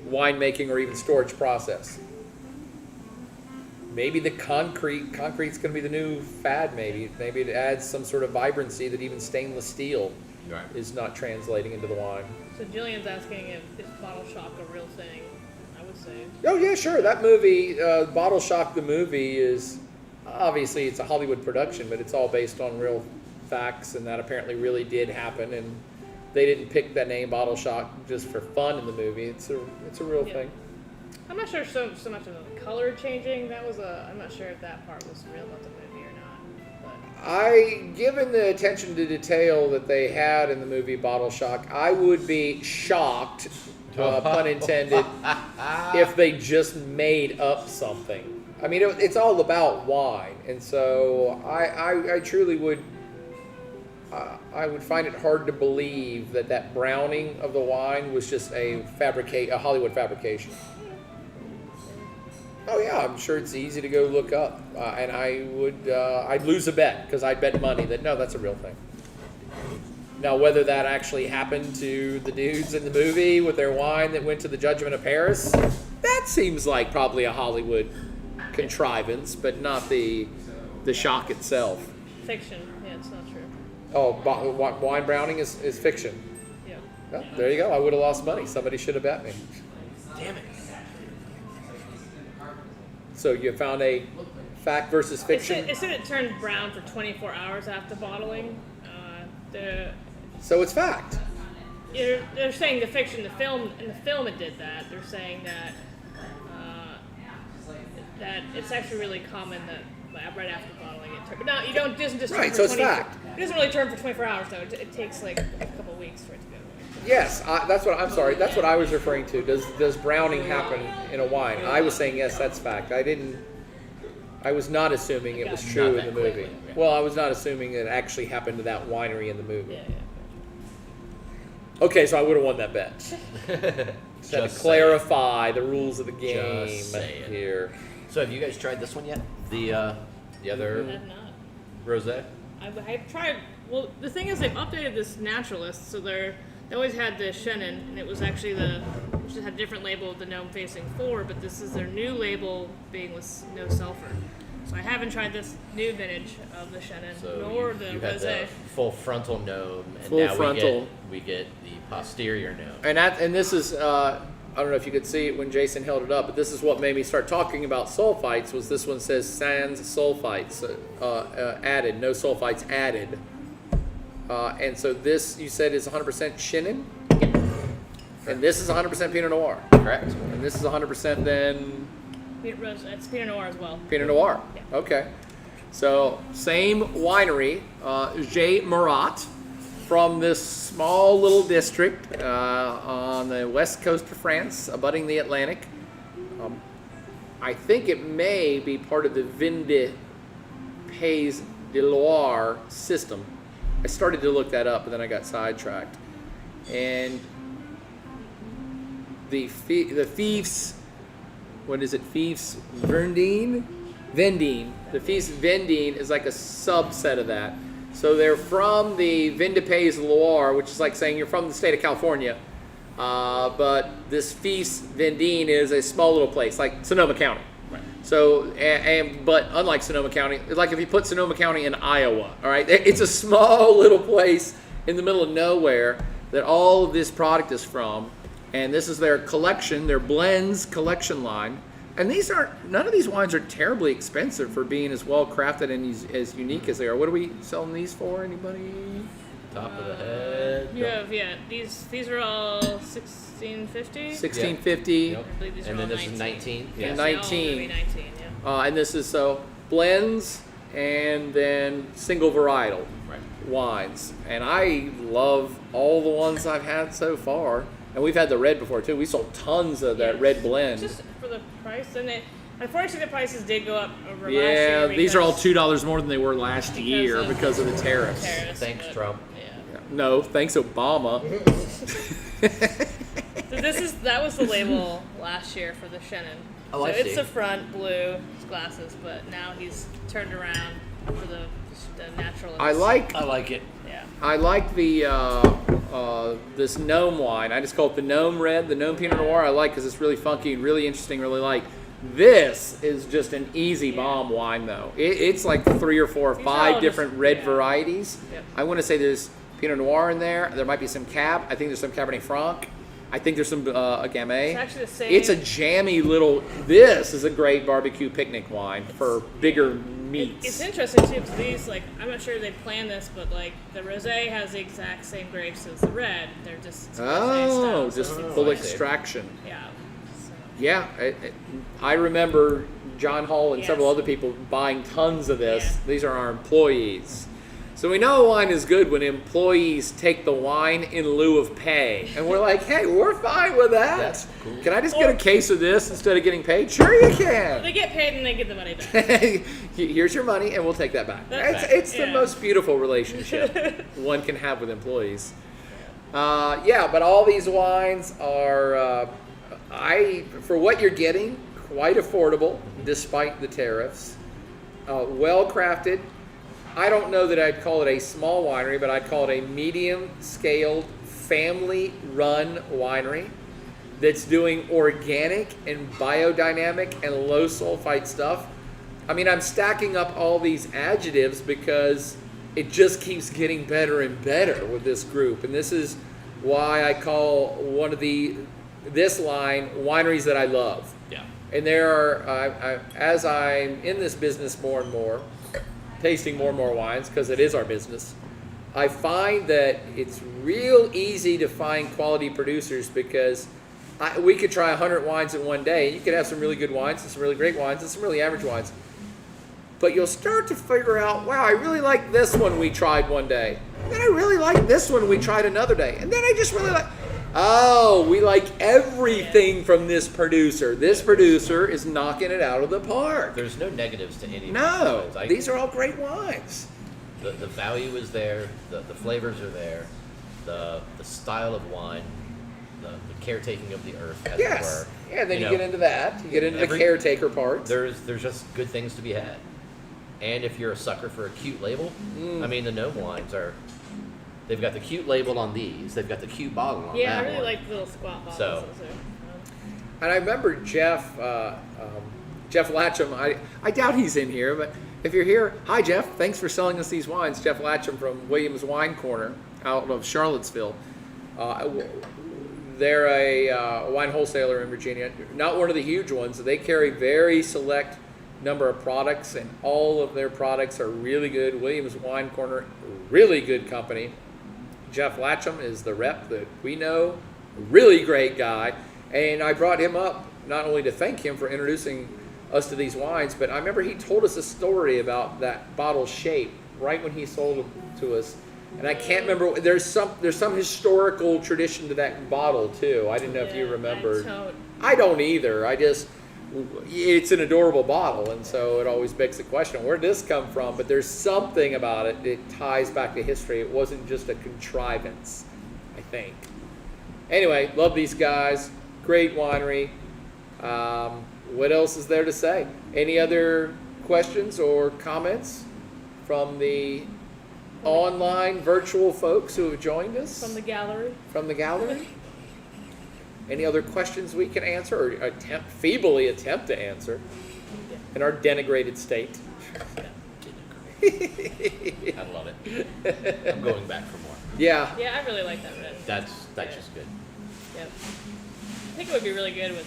winemaking or even storage process. Maybe the concrete's going to be the new fad. Maybe it adds some sort of vibrancy that even stainless steel is not translating into the wine. So Jillian's asking if is bottle shock a real thing. I would say. Oh yeah, sure. That movie, Bottle Shock, the movie, is obviously it's a Hollywood production, but it's all based on real facts, and that apparently really did happen. And they didn't pick that name Bottle Shock just for fun in the movie. It's a real thing. I'm not sure so much of the color changing. I'm not sure if that part was real about the movie or not. Given the attention to detail that they had in the movie Bottle Shock, I would be shocked, pun intended, if they just made up something. I mean, it's all about wine, and so I truly would. I would find it hard to believe that browning of the wine was just a Hollywood fabrication. Oh yeah, I'm sure it's easy to go look up, and I'd lose a bet because I'd bet money that no, that's a real thing. Now, whether that actually happened to the dudes in the movie with their wine that went to the Judgment of Paris, that seems like probably a Hollywood contrivance, but not the shock itself. Fiction. Yeah, it's not true. Oh, wine browning is fiction. Yeah. Oh, there you go. I would have lost money. Somebody should have bet me. Damn it. So you found a fact versus fiction? It said it turned brown for 24 hours after bottling. So it's fact. They're saying the fiction, in the film it did that. They're saying that that it's actually really common that right after bottling it turns. But no, it doesn't just turn Right, for so it's 24 fact. It doesn't really turn for 24 hours though. It takes like a couple of weeks for it to go. Yes, that's what I'm sorry. That's what I was referring to. Does browning happen in a wine? I was saying yes, that's fact. I was not assuming it was true Not in the that movie. quickly, yeah. Well, I was not assuming it actually happened to that winery in the movie. Yeah. Okay, so I would have won that bet. Just had to Just clarify the rules of the game Just saying. here. So have you guys tried this one yet? The I other have not. rosé? I've tried. Well, the thing is, they've updated this naturalist, so they always had the Chenin, and it was actually which had a different label of the Gnome Facing 4, but this is their new label being with no sulfur. So I haven't tried this new vintage of the Chenin, So nor you the had rosé. the full frontal gnome, and Full now frontal. we get the posterior gnome. And this is I don't know if you could see it when Jason held it up, but this is what made me start talking about sulfites. Was this one says sans sulfites added, no sulfites added, and so this you said is 100% Chenin, and this is 100% Pinot Noir, Correct. and this is 100% then It's Pinot Noir as well. Pinot Noir. Yeah. Okay, so same winery, J. Mourat, from this small little district on the west coast of France, abutting the Atlantic. I think it may be part of the Vin de Pays de Loire system. I started to look that up, but then I got sidetracked. And the Fiefs, what is it? Fiefs Vendine? The Fiefs Vendine is like a subset of that. So they're from the Vin de Pays Loire, which is like saying you're from the state of California. But this Fiefs Vendine is a small little place, like Sonoma County. Right. So, but unlike Sonoma County, like if you put Sonoma County in Iowa, all right, it's a small little place in the middle of nowhere that all of this product is from. And this is their collection, their blends collection line. And none of these wines are terribly expensive for being as well crafted and as unique as they are. What are we selling these for? Anybody? Top of the head. You have these are all $16.50. $16.50. Yep. I believe these are And all then this is 19. 19. Yeah, Yes, they all will 19. be 19, yeah. And this is blends and then single varietal Right. wines. And I love all the ones I've had so far. And we've had the red before too. We sold tons of that red blend. Just for the price, and unfortunately the prices did go up over last Yeah, year. these are all because $2 more than they were last year of because of the tariffs. tariffs, Thanks, but, Trump. Yeah. No, thanks Obama. So that was the label last year for the Chenin. Oh, so I it's see. the front blue glasses, but now he's turned around for the naturalist. I like it. Yeah. I like this gnome wine. I just call it the gnome red, the gnome Pinot Noir. I like because it's really funky and really interesting. Really like. This is just an easy bomb wine though. It's like 3 or 4 or These are 5 all different just- red yeah. varieties. Yep. I want to say there's Pinot Noir in there. There might be some Cab. I think there's some Cabernet Franc. I think there's some a Gamay. It's actually the same. It's a jammy little. This is a great barbecue picnic wine for bigger meats. It's interesting too because these I'm not sure they planned this, but the rosé has the exact same grapes as the red. They're just it's rosé Oh, style, so just it's- full I see. extraction. yeah. Yeah, I remember John Hall and several Yes. other people buying tons of this. Yeah. These are our employees. So we know wine is good when employees take the wine in lieu of pay. And we're like, hey, we're fine with that. That's cool. Can I just get a case of this instead of getting paid? Sure you can. They get paid and they get the money back. Here's your money and we'll take that back. That's right. It's the Yeah. most beautiful relationship one can have with employees. But all these wines are, for what you're getting, quite affordable despite the tariffs. Well crafted. I don't know that I'd call it a small winery, but I'd call it a medium-scaled, family-run winery that's doing organic and biodynamic and low-sulfite stuff. I mean, I'm stacking up all these adjectives because it just keeps getting better and better with this group. And this is why I call one of this line wineries that I love. Yeah. And there are, as I'm in this business more and more, tasting more and more wines, because it is our business, I find that it's real easy to find quality producers because we could try 100 wines in one day. You could have some really good wines and some really great wines and some really average wines. But you'll start to figure out, wow, I really like this one we tried one day. And then I really like this one we tried another day. And then I just really like... Oh, we like everything from this producer. This producer is knocking it out of the park. There's no negatives to any of No, these wines. these are all great wines. The value is there, the flavors are there, the style of wine, the caretaking of the earth, as Yes. it were. Yeah, then you know, get into that. You get into the caretaker part. There's just good things to be had. And if you're a sucker for a cute label, I mean, the gnome wines are... They've got the cute label on these. They've got the cute bottle on Yeah, I that really one. like the little squat bottles. So- And I remember Jeff Latcham. I doubt he's in here, but if you're here, hi Jeff. Thanks for selling us these wines. Jeff Latcham from Williams Wine Corner out of Charlottesville. They're a wine wholesaler in Virginia. Not one of the huge ones. They carry very select number of products, and all of their products are really good. Williams Wine Corner, really good company. Jeff Latcham is the rep that we know, really great guy. And I brought him up not only to thank him for introducing us to these wines, but I remember he told us a story about that bottle shape right when he sold them to us. And I can't remember, there's some historical tradition to that bottle too. I didn't know if you remembered. I don't either. It's an adorable bottle, and so it always begs the question, where did this come from? But there's something about it that ties back to history. It wasn't just a contrivance, I think. Anyway, love these guys. Great winery. What else is there to say? Any other questions or comments from the online virtual folks who have joined us? From the gallery. From the gallery? Any other questions we can answer or feebly attempt to answer in our denigrated state? I love it. I'm going back for more. Yeah. Yeah, I really like that red. That's just good. Yep. I think it would be really good with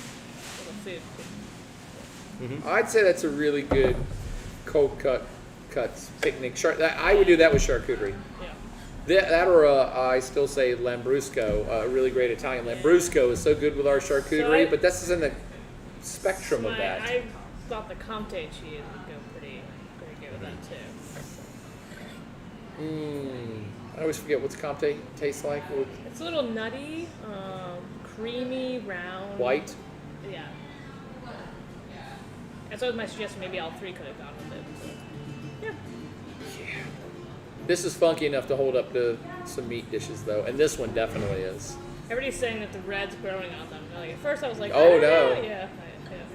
food. I'd say that's a really good cold cuts picnic. I would do that with charcuterie. Yeah. That or I still say Lambrusco, a really great Italian. Lambrusco is so good with our charcuterie, but this is in the spectrum of that. I thought the Comte cheese would go pretty good with that too. I always forget what's Comte tastes like. It's a little nutty, creamy, round. White. Yeah. That's what my suggestion. Maybe all three could have gone with it. So. Yeah. This is funky enough to hold up to some meat dishes, though, and this one definitely is. Everybody's saying that the red's growing on them. Like, at first I was like, Oh, I don't no. know. Yeah.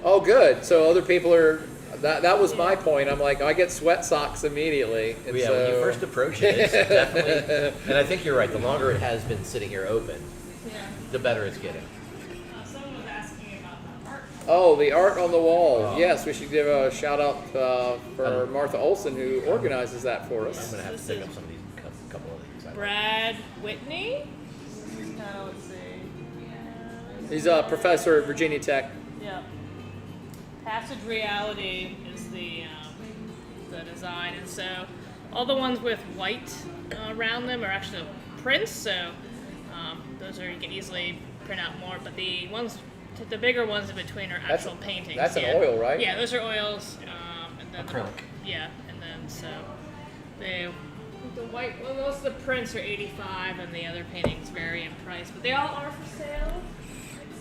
Oh, good. So other people are. That was my point. I'm like, I get sweat socks immediately. And Yeah, so, when you first approach it, it's definitely. And I think you're right. The longer it has been sitting here open, the better it's getting. Someone was asking about the art. Oh, the art on the wall. Yes, we should give a shout out for Martha Olson, who organizes that for I'm us. gonna have to pick up some of these, couple of these. Brad Whitney. Let's see. He's a professor at Virginia Tech. Yeah. Passage Reality is the design, and so all the ones with white around them are actually prints. So those are, you can easily print out more. But the ones the bigger ones in between are That's- actual paintings. that's an yeah. oil, right? Yeah, those are oils. And then Acrylic. and then so the white. Well, most of the prints are 85, and the other paintings vary in price, but they all are for sale.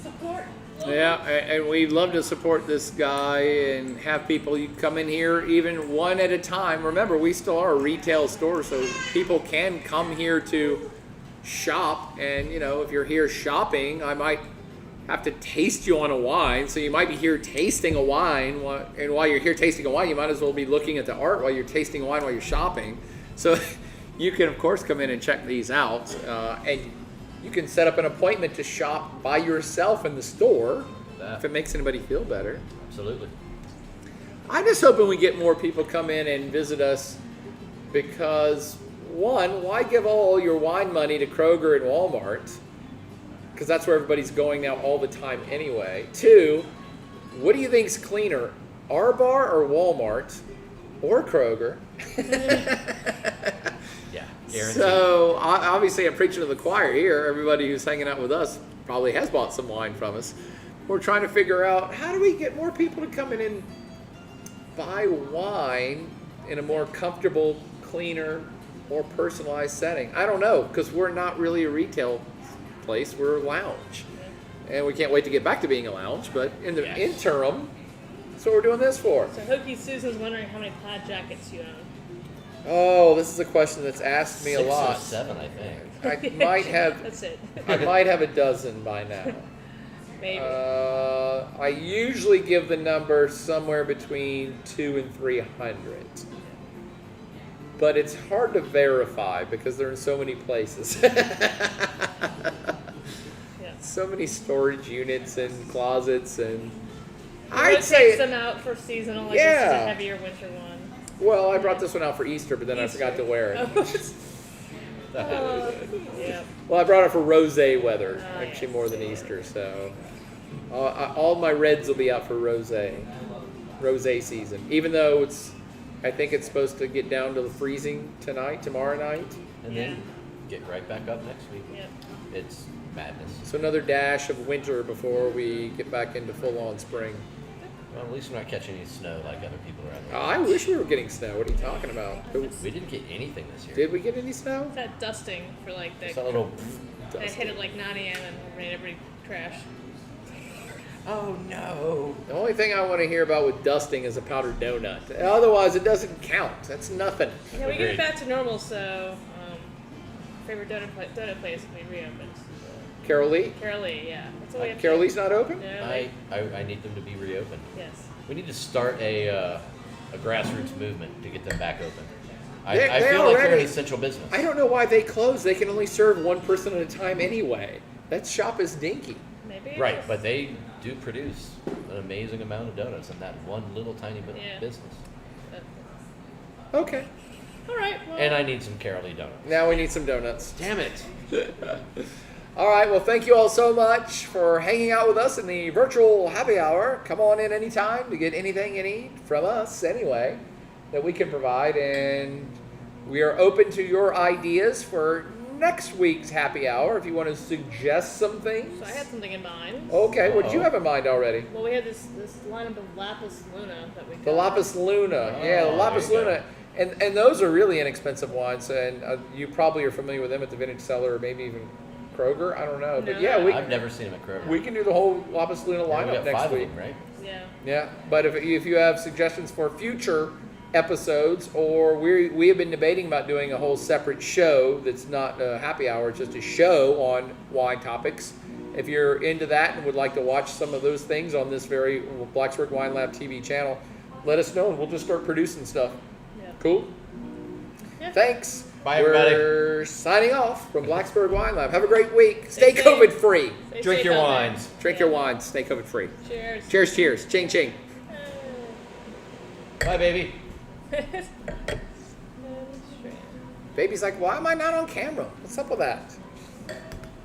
Support. Yeah, and we'd love to support this guy and have people come in here even one at a time. Remember, we still are a retail store, so people can come here to shop. And, you know, if you're here shopping, I might have to taste you on a wine. So you might be here tasting a wine. And while you're here tasting a wine, you might as well be looking at the art while you're tasting a wine while you're shopping. So you can, of course, come in and check these out. And you can set up an appointment to shop by yourself in the store if it makes anybody feel better. Absolutely. I'm just hoping we get more people come in and visit us because, one, why give all your wine money to Kroger and Walmart? Because that's where everybody's going now all the time anyway. Two, what do you think's cleaner, our bar or Walmart or Kroger? Yeah. Guaranteed. So obviously I'm preaching to the choir here. Everybody who's hanging out with us probably has bought some wine from us. We're trying to figure out how do we get more people to come in and buy wine in a more comfortable, cleaner, more personalized setting. I don't know, because we're not really a retail place. We're a lounge. And we can't wait to get back to being a lounge, but in the interim, that's what we're doing this for. So Hokey Susan's wondering how many plaid jackets you own. Oh, this is a question that's asked me a 6 lot. or 7, I think. I might have That's it. I might have a dozen by now. Maybe. I usually give the number somewhere between 200 and 300. But it's hard to verify because they're in so many places. So many storage units and closets and I'd say them out for seasonal. Like Yeah. This is a heavier winter one. well, I brought this one out for Easter, but then I forgot to wear it. Yeah. Well, I brought it for rosé weather, Oh, actually yes. more than Easter. So all my reds will be out for rosé season. Even though I think it's supposed to get down to the freezing tomorrow night. And then get right back up next week. Yep. It's madness. So another dash of winter before we get back into full-on spring. Well, at least we're not catching any snow like other people around the I wish we were getting snow. What are you talking about? We didn't get anything this year. Did we get any snow? That dusting for like the. Just a little. That hit at like 9 a.m. and made everybody crash. Oh no. The only thing I want to hear about with dusting is a powdered donut. Otherwise, it doesn't count. That's nothing. Yeah, we get Agreed. it back to normal, so favorite donut place will be reopened. Carol Lee? Carol Lee, yeah. That's all we have to Carol do. Lee's not open? No, I need them to be reopened. yes. We need to start a grassroots movement to get them back open. I They feel like they're an already- essential business. I don't know why they closed. They can only serve one person at a time anyway. That shop is dinky. Maybe. it Right, is. but they do produce an amazing amount of donuts in that one little tiny Yeah. business. Okay. All right. Well, And I need some Carol Lee donuts. Now we need some donuts. Damn it. All right. Well, thank you all so much for hanging out with us in the virtual happy hour. Come on in anytime to get anything you need from us anyway that we can provide. And we are open to your ideas for next week's happy hour if you want to suggest some things. so I had something in mind. Okay. What did you Uh-oh. have in mind already? Well, we had this lineup of Lapis Luna that we got. The Lapis Luna. Yeah, the Oh, Lapis there you go. Luna. And those are really inexpensive wines. And you probably are familiar with them at the Vintage Cellar or maybe even Kroger. I don't know. But No. yeah, I've never seen them at Kroger. we can do the whole Lapis Luna Yeah, we lineup got next 5 week. of them, right? Yeah. Yeah, but if you have suggestions for future episodes, or we have been debating about doing a whole separate show that's not a happy hour, it's just a show on wine topics. If you're into that and would like to watch some of those things on this very Blacksburg Wine Lab TV channel, let us know and we'll just start producing stuff. Yeah. Cool? Yeah. Thanks. Bye, everybody. We're signing off from Blacksburg Wine Lab. Have a great week. Stay Stay safe. COVID free. Stay Drink safe your out there. wines. Drink your wine. Stay COVID free. Cheers. Cheers, cheers. Ching, ching. Bye, baby. Baby's like, why am I not on camera? What's up with that?